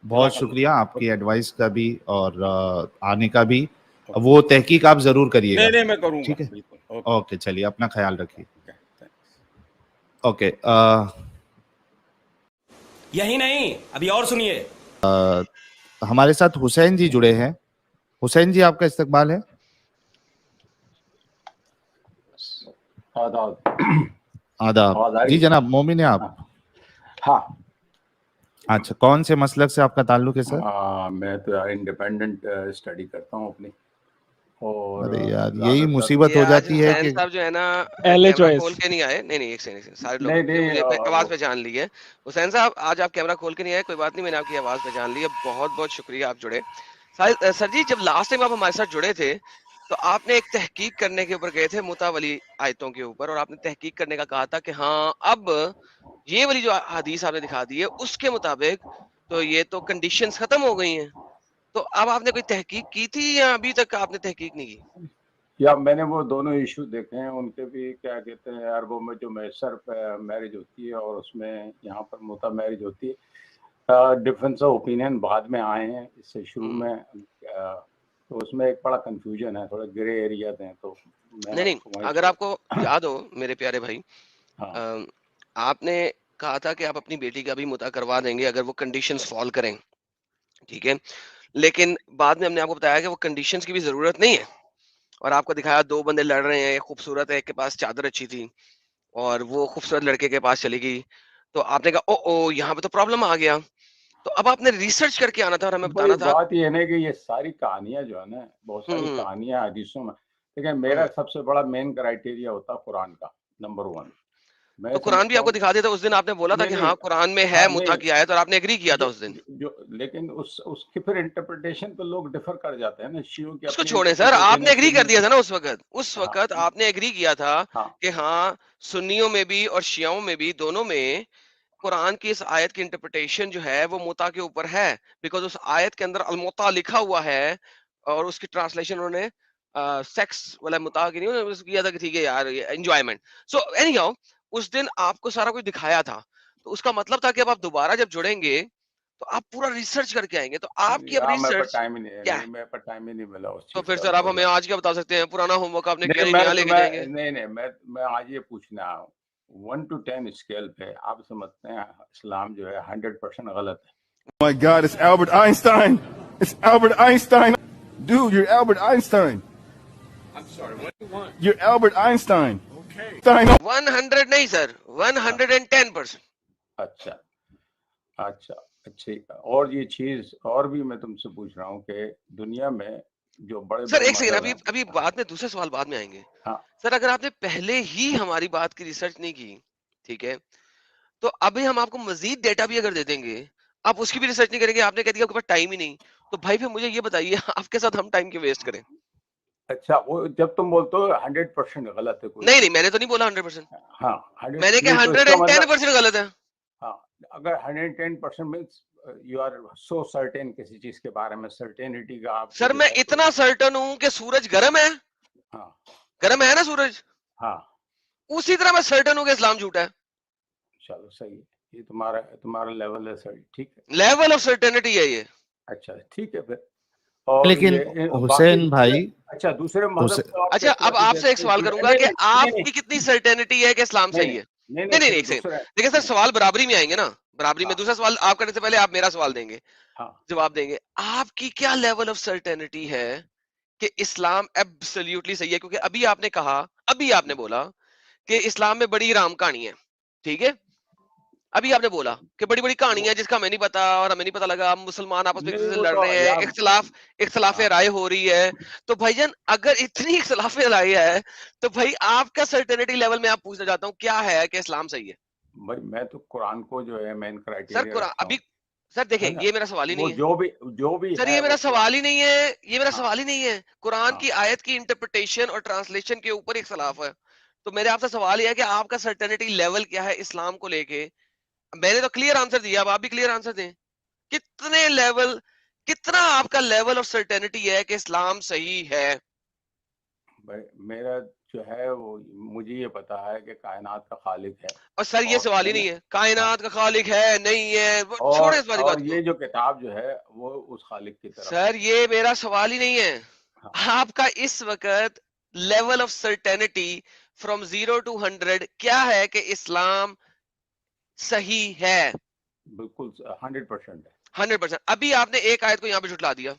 بہت شکریہ آپ کی ایڈوائس کا بھی اور آنے کا بھی. وہ تحقیق آپ ضرور کریے گا. نہیں میں کروں گا. ٹھیک ہے, اوکے, چلیے اپنا خیال رکھیے. اوکے, یہی نہیں, ابھی اور سنیے. ہمارے ساتھ حسین جی جڑے ہیں. حسین جی آپ کا استقبال ہے. آداب جی جناب. مومن ہیں آپ؟ ہاں. اچھا, کون سے مسلک سے آپ کا تعلق ہے سر؟ میں تو انڈیپینڈنٹ اسٹڈی کرتا ہوں اپنی. اور ارے یار یہی مصیبت ہو جاتی ہے کہ صاحب جو ہے نا کیمرہ کھول کے نہیں آئے. نہیں ایک سیکنڈ, سارے لوگ آواز پہچان لی ہے. حسین صاحب آج آپ کیمرہ کھول کے نہیں آئے, کوئی بات نہیں, میں نے آپ کی آواز پہچان لی ہے. بہت بہت شکریہ, آپ جڑے. سر جی جب لاسٹ ٹائم آپ ہمارے ساتھ جڑے تھے تو آپ نے ایک تحقیق کرنے کے اوپر گئے تھے متا والی آیتوں کے اوپر, اور آپ نے تحقیق کرنے کا کہا تھا کہ ہاں اب یہ والی جو حدیث آپ نے دکھا دی ہے اس کے مطابق تو یہ تو کنڈیشنز ختم ہو گئی ہیں. تو اب آپ نے کوئی تحقیق کی تھی یا ابھی تک آپ نے تحقیق نہیں کی؟ یا میں نے وہ دونوں ایشو دیکھے ہیں, ان کے بھی کیا کہتے ہیں عربوں میں جو میسر میرج ہوتی ہے اور اس میں یہاں پر متا میرج ہوتی ہے. ڈفرینس آف اوپینین بعد میں آئے ہیں, اس سے شروع میں تو اس میں ایک بڑا کنفیوژن ہے, تھوڑے گرے ایریاز ہیں. تو نہیں اگر آپ کو یاد ہو میرے پیارے بھائی, آپ نے کہا تھا کہ آپ اپنی بیٹی کا بھی متا کروا دیں گے اگر وہ کنڈیشنز فال کریں, ٹھیک ہے. لیکن بعد میں ہم نے آپ کو بتایا کہ وہ کنڈیشنز کی بھی ضرورت نہیں ہے, اور آپ کو دکھایا 2 بندے لڑ رہے ہیں, ایک خوبصورت ہے, ایک کے پاس چادر اچھی تھی, اور وہ خوبصورت لڑکے کے پاس چلی گئی. تو آپ نے کہا او یہاں پہ تو پرابلم آ گیا. تو اب آپ نے ریسرچ کر کے آنا تھا, اور ہمیں بتانا تھا. بات یہ ہے کہ یہ ساری کہانیاں جو ہے نا, بہت ساری کہانیاں حدیثوں میں, لیکن میرا سب سے بڑا مین کرائٹیریا ہوتا ہے قرآن کا, نمبر 1. تو قرآن بھی آپ کو دکھا دیتا. اس دن آپ نے بولا تھا کہ ہاں قرآن میں ہے متا کی آیت, اور آپ نے ایگری کیا تھا اس دن. لیکن اس کی پھر انٹرپریٹیشن پہ لوگ ڈیفر کر جاتے ہیں نا, شیعوں کی. اس کو چھوڑیں سر, آپ نے ایگری کر دیا تھا نا اس وقت آپ نے ایگری کیا تھا کہ ہاں سنیوں میں بھی اور شیعوں میں بھی, دونوں میں قرآن کی اس آیت کی انٹرپریٹیشن جو ہے وہ متا کے اوپر ہے, بیکاز اس آیت کے اندر المتا لکھا ہوا ہے, اور اس کی ٹرانسلیشن انہوں نے سیکس والا متا کی نہیں کیا تھا کہ ٹھیک ہے یار انجوائمنٹ. سو اینی ہاؤ اس دن آپ کو سارا کچھ دکھایا تھا, تو اس کا مطلب تھا کہ اب آپ دوبارہ جب جڑیں گے تو آپ پورا ریسرچ کر کے آئیں گے. تو آپ کی اب ریسرچ کیا ہے؟ میں پر ٹائم ہی نہیں ملا اس چیز. تو پھر سر آپ ہمیں آج کیا بتا سکتے ہیں؟ پرانا ہوم ورک آپ نے کیا نہیں نیا لے کے جائیں گے؟ نہیں میں آج یہ پوچھنا 1 to 10 اسکیل پہ آپ سمجھتے ہیں اسلام جو ہے 100% غلط ہے؟ My God, it's Albert Einstein. It's Albert Einstein. Dude, you're Albert Einstein. I'm sorry, what do you want? You're Albert Einstein. Okay. 100 نہیں سر, 110%. اچھا. اور یہ چیز اور بھی میں تم سے پوچھ رہا ہوں کہ دنیا میں جو بڑے سر ایک سیکنڈ, ابھی بعد میں دوسرے سوال بعد میں آئیں گے. سر اگر آپ نے پہلے ہی ہماری بات کی ریسرچ نہیں کی, ٹھیک ہے, تو ابھی ہم آپ کو مزید ڈیٹا بھی اگر دے دیں گے, آپ اس کی بھی ریسرچ نہیں کریں گے. آپ نے کہہ دیا آپ کے پاس ٹائم ہی نہیں, تو بھائی پھر مجھے یہ بتائیے آپ کے ساتھ ہم ٹائم کیوں ویسٹ کریں؟ اچھا, وہ جب تم بولتے ہو 100% غلط ہے, نہیں میں نے تو نہیں بولا 100%. ہاں میں نے کہا 110% غلط ہے. ہاں اگر 110% means you are so certain کسی چیز کے بارے میں certainty کا آپ سر میں اتنا سرٹن ہوں کہ سورج گرم ہے, ہاں گرم ہے نا سورج, ہاں اسی طرح میں سرٹن ہوں کہ اسلام جھوٹا ہے. چلو صحیح ہے, یہ تمہارا لیول ہے صحیح, ٹھیک ہے, لیول آف سرٹنٹی ہے یہ. اچھا ٹھیک ہے پھر. اور لیکن حسین بھائی, اچھا دوسرے مذہب اچھا اب آپ سے ایک سوال کروں گا کہ آپ کی کتنی سرٹینٹی ہے کہ اسلام صحیح ہے؟ نہیں ایک سیکنڈ دیکھیں سر, سوال برابری میں آئیں گے نا, برابری میں. دوسرا سوال آپ کرنے سے پہلے آپ میرا سوال دیں گے, جواب دیں گے. آپ کی کیا لیول آف سرٹینٹی ہے کہ اسلام ایبسلیوٹلی صحیح ہے؟ کیونکہ ابھی آپ نے کہا, ابھی آپ نے بولا کہ اسلام میں بڑی رام کہانی ہے, ٹھیک ہے, ابھی آپ نے بولا کہ بڑی بڑی کہانی ہے جس کا ہمیں نہیں پتا اور ہمیں نہیں پتا لگا, مسلمان آپس میں ایک دوسرے سے لڑ رہے ہیں, اختلاف رائے ہو رہی ہے. تو بھائی جان اگر اتنی اختلاف رائے ہے تو بھائی آپ کا سرٹینٹی لیول میں آپ پوچھنا چاہتا ہوں کیا ہے کہ اسلام صحیح ہے؟ بھائی میں تو قرآن کو جو ہے مین سر کرائٹیریا قرآن ابھی سر دیکھیں یہ میرا سوال ہی نہیں ہے, جو بھی سر یہ میرا سوال ہی نہیں ہے, یہ میرا سوال ہی نہیں ہے. قرآن کی آیت کی انٹرپریٹیشن اور ٹرانسلیشن کے اوپر اختلاف ہے. تو میرے آپ سے سوال یہ ہے کہ آپ کا سرٹینٹی لیول کیا ہے اسلام کو لے کے؟ میں نے تو کلیئر آنسر دیا, اب آپ بھی کلیئر آنسر دیں. کتنے لیول, کتنا آپ کا لیول آف سرٹینٹی ہے کہ اسلام صحیح ہے؟ بھائی میرا جو ہے وہ مجھے یہ پتا ہے کہ کائنات کا خالق ہے. اور سر یہ سوال ہی نہیں ہے کائنات کا خالق ہے نہیں ہے, چھوڑیں اس والی بات کو. یہ جو کتاب جو ہے وہ اس خالق کی طرف. سر یہ میرا سوال ہی نہیں ہے. آپ کا اس وقت level of certainty from 0 to 100 کیا ہے کہ اسلام صحیح ہے؟ بالکل 100% ہے. 100%. ابھی آپ نے ایک آیت کو یہاں پہ جھٹلا دیا,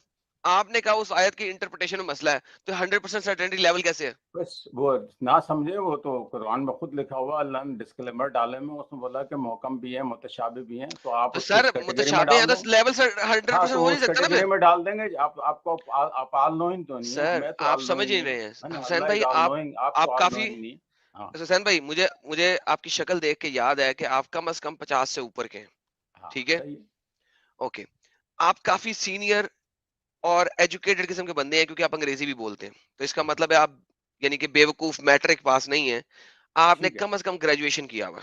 آپ نے کہا اس آیت کی انٹرپریٹیشن میں مسئلہ ہے, تو 100% سرٹینٹی لیول کیسے ہے؟ بس وہ نہ سمجھے, وہ تو قرآن میں خود لکھا ہوا, اللہ نے ڈسکلیمر ڈالے میں, اس میں بولا کہ محکم بھی ہیں متشابہ بھی ہیں, تو آپ سر متشابہ ہے تو لیول 100% ہو نہیں سکتا نا. کیٹیگری میں ڈال دیں گے. آپ کو آپ آل نوئنگ تو نہیں ہے, سر آپ سمجھ نہیں رہے ہیں حسین بھائی, آپ کافی حسین بھائی مجھے آپ کی شکل دیکھ کے یاد ہے کہ آپ کم از کم 50 سے اوپر کے ہیں, ٹھیک ہے, اوکے. آپ کافی سینئر اور ایجوکیٹڈ قسم کے بندے ہیں کیونکہ آپ انگریزی بھی بولتے ہیں, تو اس کا مطلب ہے آپ یعنی کہ بیوقوف میٹرک پاس نہیں ہے, آپ نے کم از کم گریجویشن کیا ہوا,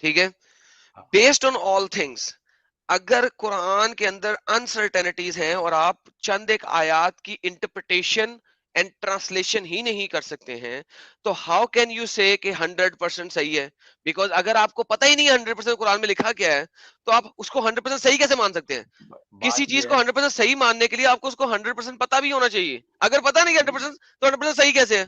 ٹھیک ہے. بیسڈ آن آل تھنگس, اگر قرآن کے اندر انسرٹینٹیز ہیں اور آپ چند ایک آیات کی انٹرپریٹیشن اینڈ ٹرانسلیشن ہی نہیں کر سکتے ہیں, تو ہاؤ کین یو سے کہ 100% صحیح ہے؟ بیکاز اگر آپ کو پتہ ہی نہیں ہے 100% قرآن میں لکھا کیا ہے, تو آپ اس کو 100% صحیح کیسے مان سکتے ہیں؟ کسی چیز کو 100% صحیح ماننے کے لیے آپ کو اس کو 100% پتہ بھی ہونا چاہیے. اگر پتہ نہیں 100% تو 100% صحیح کیسے ہے؟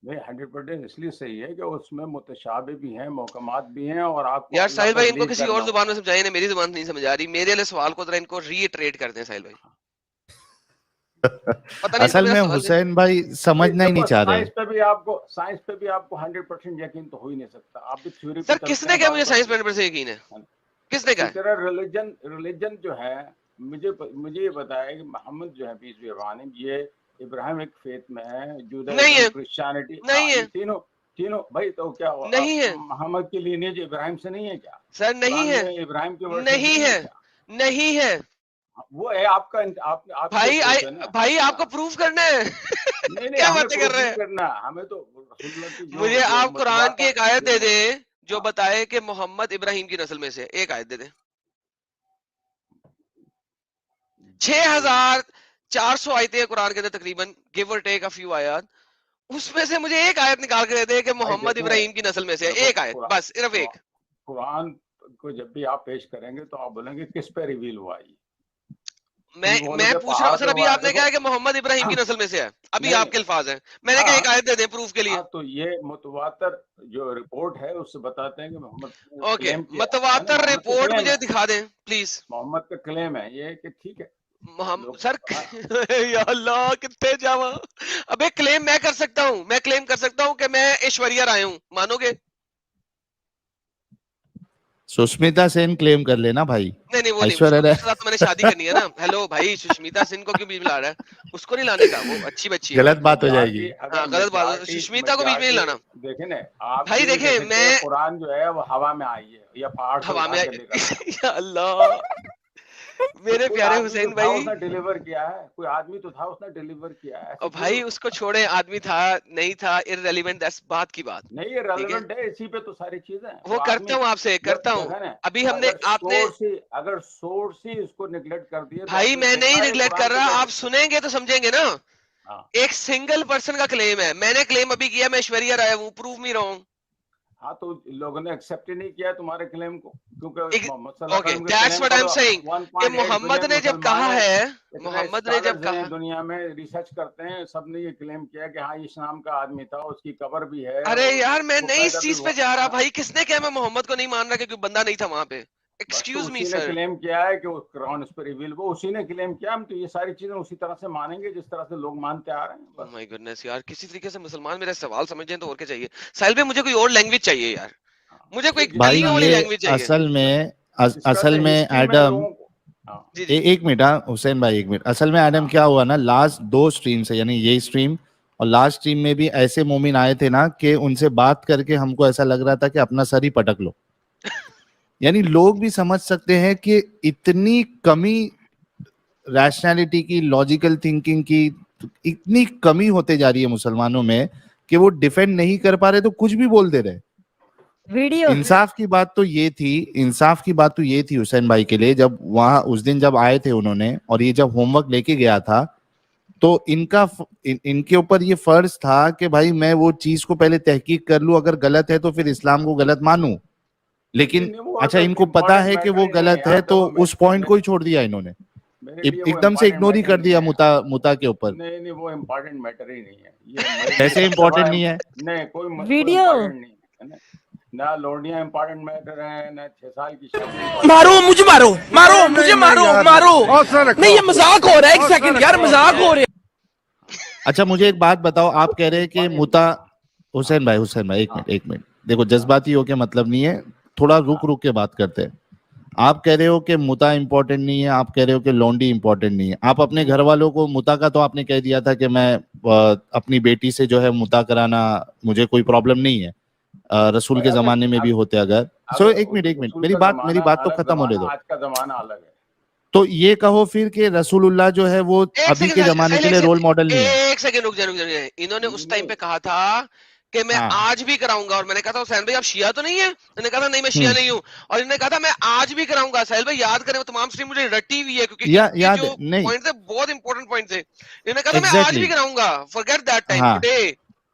نہیں 100% اس لیے صحیح ہے کہ اس میں متشابہ بھی ہیں, محکمات بھی ہیں, اور آپ کو یار ساحل بھائی ان کو کسی اور زبان میں سمجھائیں, میری زبان نہیں سمجھ آ رہی. میرے والے سوال کو ذرا ان کو ری ایٹریٹ کر دیں ساحل بھائی. اصل میں حسین بھائی سمجھنا ہی نہیں چاہ رہے. سائنس پہ بھی آپ کو 100% یقین تو ہو ہی نہیں سکتا. آپ بھی تھیوری. سر کس نے کہا مجھے سائنس پہ 100% یقین ہے؟ کس نے کہا؟ ریلیجن جو ہے مجھے یہ بتایا کہ محمد جو ہے پیس بی اپان ہم, یہ ابراہمک فیتھ میں ہے, جوڈائزم, کرسچینٹی, نہیں ہے, تینوں بھائی. تو کیا نہیں ہے محمد کی لینیج ابراہیم سے نہیں ہے کیا؟ سر نہیں ہے, ابراہیم کے نہیں ہے, نہیں ہے. وہ ہے آپ کا بھائی آپ کو پروف کرنا ہے. کیا باتیں کر رہے ہیں؟ ہمیں تو مجھے آپ قرآن کی ایک آیت دے دیں جو بتائے کہ محمد ابراہیم کی نسل میں سے, ایک آیت دے دیں. 6400 آیتیں قرآن کے اندر تقریباً, گیو اور ٹیک اے فیو آیات, اس میں سے مجھے ایک آیت نکال کے دے دے کہ محمد ابراہیم کی نسل میں سے, ایک آیت بس, صرف ایک. قرآن کو جب بھی آپ پیش کریں گے تو آپ بولیں گے کس پہ ریویل ہوا ہے. میں پوچھ رہا ہوں سر, ابھی آپ نے کہا کہ محمد ابراہیم کی نسل میں سے ہے, ابھی آپ کے الفاظ ہیں, میں نے کہا ایک آیت دے دیں پروف کے لیے. تو یہ متواتر جو رپورٹ ہے اس سے بتاتے ہیں کہ محمد. اوکے, متواتر رپورٹ مجھے دکھا دیں پلیز. محمد کا کلیم ہے یہ کہ ٹھیک ہے محمد سر. یا اللہ کتنے جاواں. ابے کلیم میں کر سکتا ہوں, میں کلیم کر سکتا ہوں کہ میں ایشوریا رائے ہوں, مانو گے؟ سشمیتا سین کلیم کر لینا بھائی. نہیں وہ نہیں, میں نے شادی کرنی ہے نا. ہیلو بھائی, سشمیتا سین کو کیوں بیچ میں لا رہا ہے؟ اس کو نہیں لانے کا, وہ اچھی بچی ہے. غلط بات ہو جائے گی. ہاں غلط بات, سشمیتا کو بیچ میں نہیں لانا. دیکھیں نا بھائی دیکھیں, میں قرآن جو ہے وہ ہوا میں آئی ہے یا پہاڑ ہوا میں. یا اللہ میرے پیارے حسین بھائی, اس نے ڈیلیور کیا ہے, کوئی آدمی تو تھا اس نے ڈیلیور کیا ہے. اور بھائی اس کو چھوڑے, آدمی تھا نہیں تھا irrelevant, that's بات کی بات نہیں, یہ ریلیونٹ ہے, اسی پہ تو ساری چیزیں. وہ کرتا ہوں آپ سے, کرتا ہوں. ابھی ہم نے, آپ نے اگر سورس ہی اس کو نیگلیکٹ کر دیا, بھائی میں نہیں نیگلیکٹ کر رہا, آپ سنیں گے تو سمجھیں گے نا. ایک سنگل پرسن کا کلیم ہے, میں نے کلیم ابھی کیا, میں ایشوریہ رائے ہوں, پروو می رانگ. ہاں تو لوگوں نے ایکسپٹ ہی نہیں کیا تمہارے کلیم کو, کیونکہ that's what I'm saying, کہ محمد نے جب کہا ہے, محمد نے جب کہا, دنیا میں ریسرچ کرتے ہیں, سب نے یہ کلیم کیا کہ ہاں اسلام کا آدمی تھا, اس کی قبر بھی ہے. ارے یار میں نہیں اس چیز پہ جا رہا بھائی, کس نے کہا میں محمد کو نہیں مان رہا کہ کوئی بندہ نہیں تھا وہاں پہ. ایکسکیوز می سر, کلیم کیا ہے کہ قرآن اس پہ ریویل, وہ اسی نے کلیم کیا, ہم تو یہ ساری چیزیں اسی طرح سے مانیں گے جس طرح سے لوگ مانتے آ رہے ہیں. مائی گڈنس یار, کسی طریقے سے مسلمان میرا سوال سمجھیں تو اور کیا چاہیے. ساحل بھائی مجھے کوئی اور لینگویج چاہیے یار, مجھے کوئی بھائی والی یہ لینگویج چاہیے. اصل میں ایڈم, ایک منٹ, حسین بھائی ایک منٹ, اصل میں ایڈم کیا ہوا نا, لاسٹ 2 اسٹریم سے, یعنی یہ اسٹریم اور لاسٹ اسٹریم میں بھی ایسے مومن آئے تھے نا کہ ان سے بات کر کے ہم کو ایسا لگ رہا تھا کہ اپنا سر ہی پٹک لو. یعنی لوگ بھی سمجھ سکتے ہیں کہ اتنی کمی ریشنلٹی کی, لاجیکل تھنکنگ کی اتنی کمی ہوتے جا رہی ہے مسلمانوں میں کہ وہ ڈیفینڈ نہیں کر پا رہے تو کچھ بھی بول دے رہے. انصاف کی بات تو یہ تھی, حسین بھائی کے لیے, جب وہاں اس دن جب آئے تھے انہوں نے, اور یہ جب ہوم ورک لے کے گیا تھا, تو ان کے اوپر یہ فرض تھا کہ بھائی میں وہ چیز کو پہلے تحقیق کر لوں, اگر غلط ہے تو پھر اسلام کو غلط مانوں. لیکن اچھا ان کو پتا ہے کہ وہ غلط ہے, تو اس پوائنٹ کو ہی چھوڑ دیا انہوں نے, ایک دم سے اگنور ہی کر دیا متا کے اوپر. نہیں, وہ امپورٹنٹ میٹر ہی نہیں ہے. ایسے امپورٹنٹ نہیں ہے, نہیں کوئی ویڈیو نہیں ہے, نہ لوڈیاں امپورٹنٹ میٹر ہیں, نہ 6 سال کی شادی. مارو مجھے, مارو مارو مجھے, مارو نہیں, یہ مذاق ہو رہا ہے, ایک سیکنڈ یار, مذاق ہو رہا ہے. اچھا مجھے ایک بات بتاؤ, آپ کہہ رہے کہ متا, حسین بھائی ایک منٹ دیکھو, جذباتی ہو کے مطلب نہیں ہے, تھوڑا رک کے بات کرتے ہیں. آپ کہہ رہے ہو کہ متا امپورٹنٹ نہیں ہے, آپ کہہ رہے ہو کہ لونڈی امپورٹنٹ نہیں ہے. آپ اپنے گھر والوں کو متا کا تو آپ نے کہہ دیا تھا کہ میں اپنی بیٹی سے جو ہے متا کرانا مجھے کوئی پرابلم نہیں ہے, رسول کے زمانے میں بھی ہوتے اگر. سو ایک منٹ میری بات تو ختم ہونے دو. آج کا زمانہ الگ ہے, تو یہ کہو پھر کہ رسول اللہ جو ہے وہ ابھی کے زمانے کے لیے رول ماڈل نہیں ہے. ایک سیکنڈ رک جائے, انہوں نے اس ٹائم پہ کہا تھا کہ میں آج بھی کراؤں گا, اور میں نے کہا تھا حسین بھائی آپ شیعہ تو نہیں ہے, انہوں نے کہا تھا نہیں میں شیعہ نہیں ہوں, اور انہوں نے کہا تھا میں آج بھی کراؤں گا. ساحل بھائی یاد کریں, وہ تمام اسٹریم مجھے رٹی ہوئی ہے کیونکہ جو پوائنٹ تھے بہت امپورٹنٹ پوائنٹ تھے. انہوں نے کہا تھا میں آج بھی کراؤں گا, forget that time, today,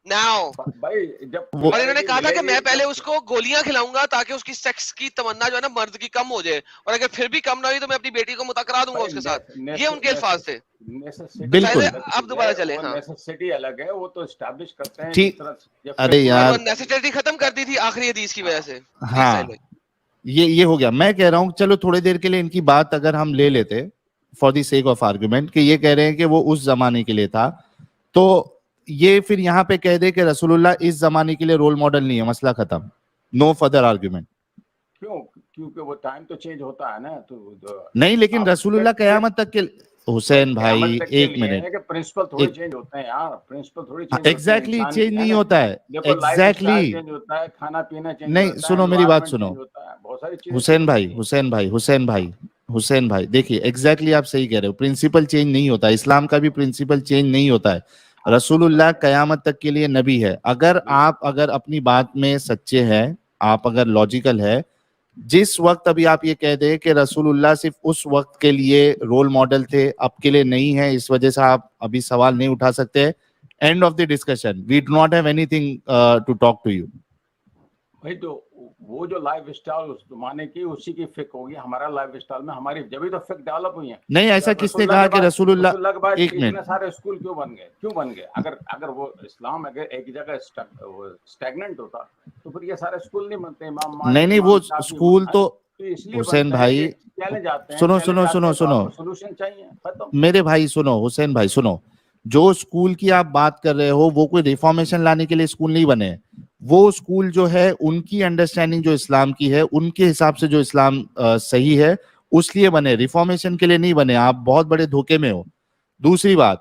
now. اور انہوں نے کہا تھا کہ میں پہلے اس کو گولیاں کھلاؤں گا تاکہ اس کی سیکس کی تمنا جو ہے نا مرد کی کم ہو جائے, اور اگر پھر بھی کم نہ ہوئی تو میں اپنی بیٹی کو متا کرا دوں گا اس کے ساتھ. یہ ان کے الفاظ تھے. بالکل, اب دوبارہ چلیں. ہاں نیسیسٹی الگ ہے, وہ تو اسٹیبلش کرتے ہیں. ارے یار نیسیسٹی ختم کر دی تھی آخری حدیث کی وجہ سے. ہاں یہ ہو گیا. میں کہہ رہا ہوں چلو تھوڑی دیر کے لیے ان کی بات اگر ہم لے لیتے for the sake of argument, کہ یہ کہہ رہے ہیں کہ وہ اس زمانے کے لیے تھا, تو یہ پھر یہاں پہ کہہ دے کہ رسول اللہ اس زمانے کے لیے رول ماڈل نہیں ہے, مسئلہ ختم, نو فردر آرگومنٹ. کیونکہ وہ ٹائم تو چینج ہوتا ہے نا, تو نہیں, لیکن رسول اللہ قیامت تک کے, حسین بھائی ایک منٹ, پرنسپل تھوڑے چینج ہوتے ہیں یار, پرنسپل تھوڑی چینج ایگزیکٹلی چینج نہیں ہوتا ہے, ایگزیکٹلی چینج ہوتا ہے, کھانا پینا چینج نہیں. سنو میری بات سنو حسین بھائی دیکھیے, ایگزیکٹلی آپ صحیح کہہ رہے ہو, پرنسپل چینج نہیں ہوتا, اسلام کا بھی پرنسپل چینج نہیں ہوتا ہے. رسول اللہ قیامت تک کے لیے نبی ہے. اگر اپنی بات میں سچے ہیں, آپ اگر لاجیکل ہے, جس وقت ابھی آپ یہ کہہ دیں کہ رسول اللہ صرف اس وقت کے لیے رول ماڈل تھے, اب کے لیے نہیں ہے, اس وجہ سے آپ ابھی سوال نہیں اٹھا سکتے. End of the discussion, we do not have anything to talk to you. بھائی تو وہ جو لائف اسٹائل اس زمانے کی, اسی کی فک ہوگی. ہمارا لائف اسٹائل میں ہماری جبھی تو فک ڈیولپ ہوئی ہیں. نہیں, ایسا کس نے کہا کہ رسول اللہ کے بعد ایک اتنے منٹ, سارے اسکول کیوں بن گئے؟ اگر وہ اسلام اگر ایک جگہ اسٹیگننٹ ہوتا تو پھر یہ سارے اسکول نہیں بنتے. نہیں, وہ اسکول تو حسین بھائی سنو سولوشن چاہیے. میرے بھائی سنو, حسین بھائی سنو, جو اسکول کی آپ بات کر رہے ہو وہ کوئی ریفارمیشن لانے کے لیے اسکول نہیں بنے. وہ اسکول جو ہے ان کی انڈرسٹینڈنگ جو اسلام کی ہے, ان کے حساب سے جو اسلام صحیح ہے اس لیے بنے, ریفارمیشن کے لیے نہیں بنے. آپ بہت بڑے دھوکے میں ہو. دوسری بات,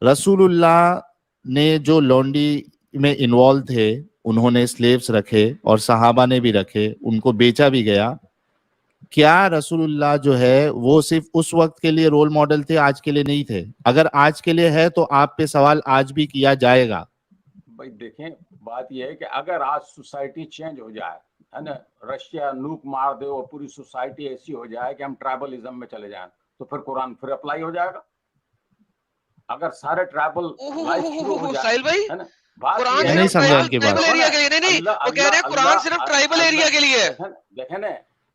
رسول اللہ نے جو لونڈی میں انوالو تھے, انہوں نے سلیوز رکھے اور صحابہ نے بھی رکھے, ان کو بیچا بھی گیا. کیا رسول اللہ جو ہے وہ صرف اس وقت کے لیے رول ماڈل تھے, آج کے لیے نہیں تھے؟ اگر آج کے لیے ہے تو آپ پہ سوال آج بھی کیا جائے گا. بھائی دیکھیں بات یہ ہے کہ اگر آج سوسائٹی چینج ہو جائے ہے نا, رشیا نوک مار دے اور پوری سوسائٹی ایسی ہو جائے کہ ہم ٹرائبلزم میں چلے جائیں, تو پھر قرآن پھر اپلائی ہو جائے گا. اگر سارے ٹرائبل ساحل بھائی قرآن میں نہیں سمجھا ان کی بات. ٹرائبل ایریا کے لیے نہیں, وہ کہہ رہے ہیں قرآن صرف ٹرائبل ایریا کے لیے ہے. دیکھیں نا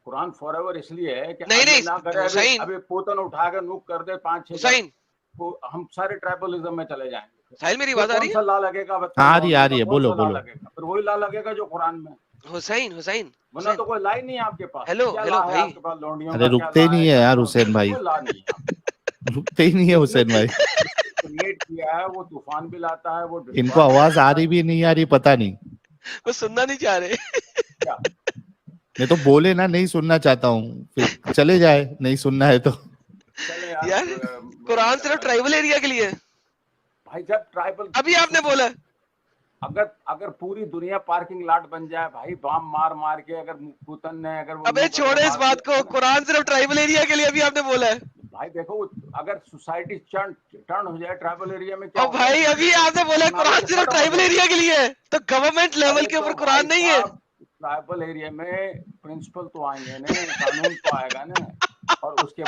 قرآن فار ایور اس لیے ہے کہ نہیں ابھی پوتن اٹھا کے نوک کر دے 5-6 ہم سارے ٹرائبلزم میں چلے جائیں گے. ساحل میری بات آ رہی ہے؟ لا لگے گا آ رہی ہے, بولو بولو. پھر وہی لا لگے گا جو قرآن میں. حسین ورنہ تو کوئی لا ہی نہیں ہے آپ کے پاس. ہیلو بھائی, ارے رکتے نہیں ہے یار حسین بھائی, رکتے ہی نہیں ہے حسین بھائی. کیا ہے وہ طوفان بھی لاتا ہے, وہ ان کو آواز آ رہی بھی نہیں آ رہی, پتہ نہیں, وہ سننا نہیں چاہ رہے. میں تو بولے نا نہیں سننا چاہتا ہوں, پھر چلے جائے نہیں سننا ہے تو. یار قرآن صرف ٹرائبل ایریا کے لیے. بھائی جب ٹرائبل ابھی آپ نے بولا اگر پوری دنیا پارکنگ لاٹ بن جائے بھائی, بام مار کے, اگر پوتن نے اگر ابے چھوڑے اس بات کو, قرآن صرف ٹرائبل ایریا کے لیے ابھی آپ نے بولا ہے. بھائی دیکھو اگر سوسائٹی ٹرن ہو جائے ٹرائبل ایریا میں کیا بھائی ابھی آپ نے بولا قرآن صرف ٹرائبل ایریا کے لیے ہے, تو گورنمنٹ لیول کے اوپر قرآن نہیں ہے. ٹرائبل ایریا میں پرنسپل تو آئیں گے نا, قانون تو آئے گا نا, اور اس کے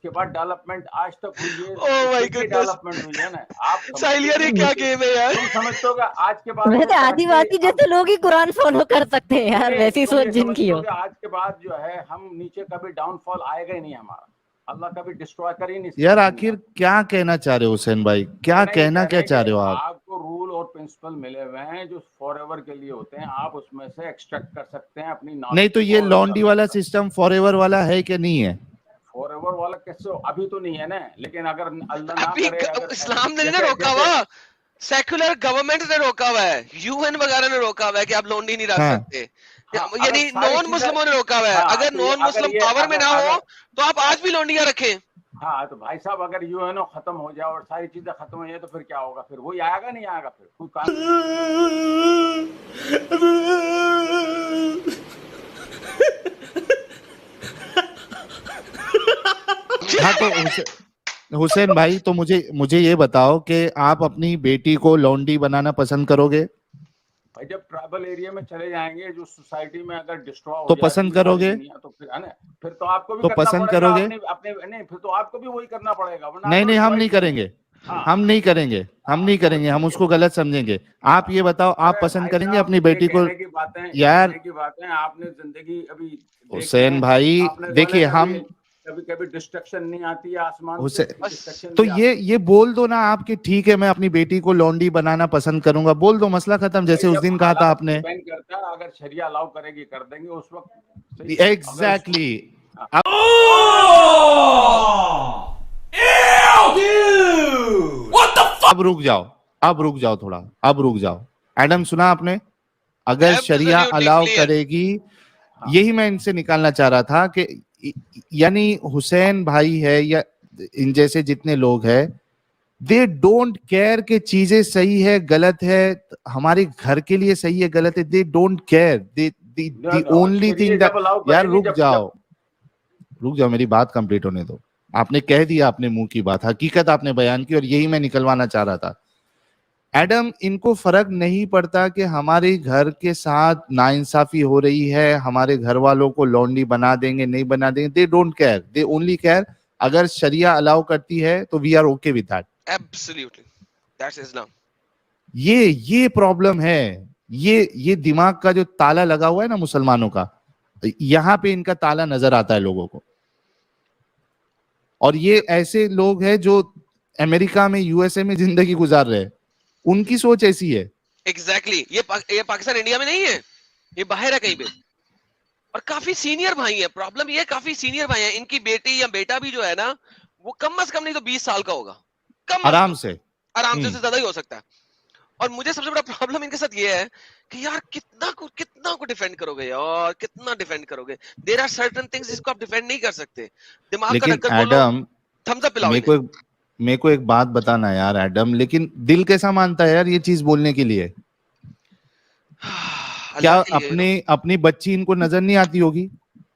بعد ڈیولپمنٹ آج تک ہوئی ہے. ڈیولپمنٹ ہوئی ہے نا. آپ ساحل یار یہ کیا گیم ہے یار, تم سمجھتے ہو گا آج کے بعد ویسے آدیواسی جیسے لوگ ہی قرآن فالو کر سکتے ہیں یار, ویسی سوچ جن کی ہو. آج کے بعد جو ہے ہم نیچے کبھی ڈاؤن فال آئے گا ہی نہیں ہمارا, اللہ کبھی ڈسٹروائے کر ہی نہیں. یار آخر کیا کہنا چاہ رہے ہو حسین بھائی, کیا کہنا کیا چاہ رہے ہو آپ؟ آپ کو رول اور پرنسپل ملے ہوئے ہیں جو فار ایور کے لیے ہوتے ہیں, آپ اس میں سے ایکسٹریکٹ کر سکتے ہیں اپنی نالج. نہیں تو یہ لانڈی والا سسٹم فار ایور والا ہے کہ نہیں ہے؟ فار ایور والا کیسے ابھی تو نہیں ہے نا, لیکن اگر اللہ نہ کرے, اسلام نے روکا ہوا, سیکولر گورنمنٹ نے روکا ہوا ہے, UN وغیرہ نے روکا ہوا ہے کہ آپ لانڈی نہیں رکھ سکتے, یعنی نان مسلموں نے روکا ہوا ہے. اگر نان مسلم پاور میں نہ ہو تو آپ آج بھی لانڈیاں رکھیں. ہاں تو بھائی صاحب اگر UN ختم ہو جائے اور ساری چیزیں ختم ہو جائے تو پھر کیا ہوگا, پھر وہی آئے گا نہیں آئے گا, پھر کوئی کام. ہاں تو حسین بھائی تو مجھے یہ بتاؤ کہ آپ اپنی بیٹی کو لانڈی بنانا پسند کرو گے؟ بھائی جب ٹرائبل ایریا میں چلے جائیں گے, جو سوسائٹی میں اگر ڈسٹرو تو پسند کرو گے, تو پھر تو آپ کو بھی تو پسند کرو گے, نہیں پھر تو آپ کو بھی وہی کرنا پڑے گا. نہیں ہم نہیں کریں گے, ہم نہیں کریں گے, ہم اس کو غلط سمجھیں گے. آپ یہ بتاؤ, آپ پسند کریں گے اپنی بیٹی کو؟ یار آپ نے زندگی ابھی حسین بھائی دیکھیے, ہم کبھی ڈسٹرکشن نہیں آتی ہے آسمان سے, تو یہ بول دو نا آپ کہ ٹھیک ہے میں اپنی بیٹی کو لانڈی بنانا پسند کروں گا, بول دو, مسئلہ ختم. جیسے اس دن کہا تھا آپ نے, اگر شریعہ الاؤ کرے گی کر دیں گے اس وقت. ایگزیکٹلی. اب رک جاؤ تھوڑا, اب رک جاؤ. ایڈم سنا آپ نے, اگر شریعہ الاؤ کرے گی, یہی میں ان سے نکالنا چاہ رہا تھا کہ یعنی حسین بھائی ہے یا ان جیسے جتنے لوگ ہیں, دے ڈونٹ کیئر کہ چیزیں صحیح ہے غلط ہے, ہمارے گھر کے لیے صحیح ہے غلط ہے, دے don't care. The only thing یار رک جاؤ, میری بات کمپلیٹ ہونے دو. آپ نے کہہ دیا اپنے منہ کی بات, حقیقت آپ نے بیان کی, اور یہی میں نکلوانا چاہ رہا تھا. ایڈم, ان کو فرق نہیں پڑتا کہ ہمارے گھر کے ساتھ ناانصافی ہو رہی ہے, ہمارے گھر والوں کو لانڈی بنا دیں گے نہیں بنا دیں گے, they don't care, they only care اگر شریعہ الاؤ کرتی ہے تو we are okay with that. Absolutely, that's Islam. یہ پرابلم ہے, یہ دماغ کا جو تالا لگا ہوا ہے نا مسلمانوں کا, یہاں پہ ان کا تالا نظر آتا ہے لوگوں کو. اور یہ ایسے لوگ ہیں جو امریکہ میں USA میں زندگی گزار رہے ہیں, ان کی سوچ ایسی ہے. ایگزیکٹلی, یہ پاکستان انڈیا میں نہیں ہے, یہ باہر ہے کہیں پہ, اور کافی سینئر بھائی ہیں. پرابلم یہ کافی سینئر بھائی ہیں, ان کی بیٹی یا بیٹا بھی جو ہے نا وہ کم از کم نہیں تو 20 سال کا ہوگا, آرام سے زیادہ ہی ہو سکتا ہے. اور مجھے سب سے بڑا پرابلم ان کے ساتھ یہ ہے کہ یار کتنا کو ڈیفینڈ کرو گے یار, کتنا ڈیفینڈ کرو گے. دیر آر سرٹن تھنگز جس کو آپ ڈیفینڈ نہیں کر سکتے. دماغ کا ڈھکن کھولو, تھمز اپ پلاؤ. میرے کو ایک بات بتانا یار ایڈم, لیکن دل کیسا مانتا ہے یار یہ چیز بولنے کے لیے؟ کیا اپنی بچی ان کو نظر نہیں آتی ہوگی؟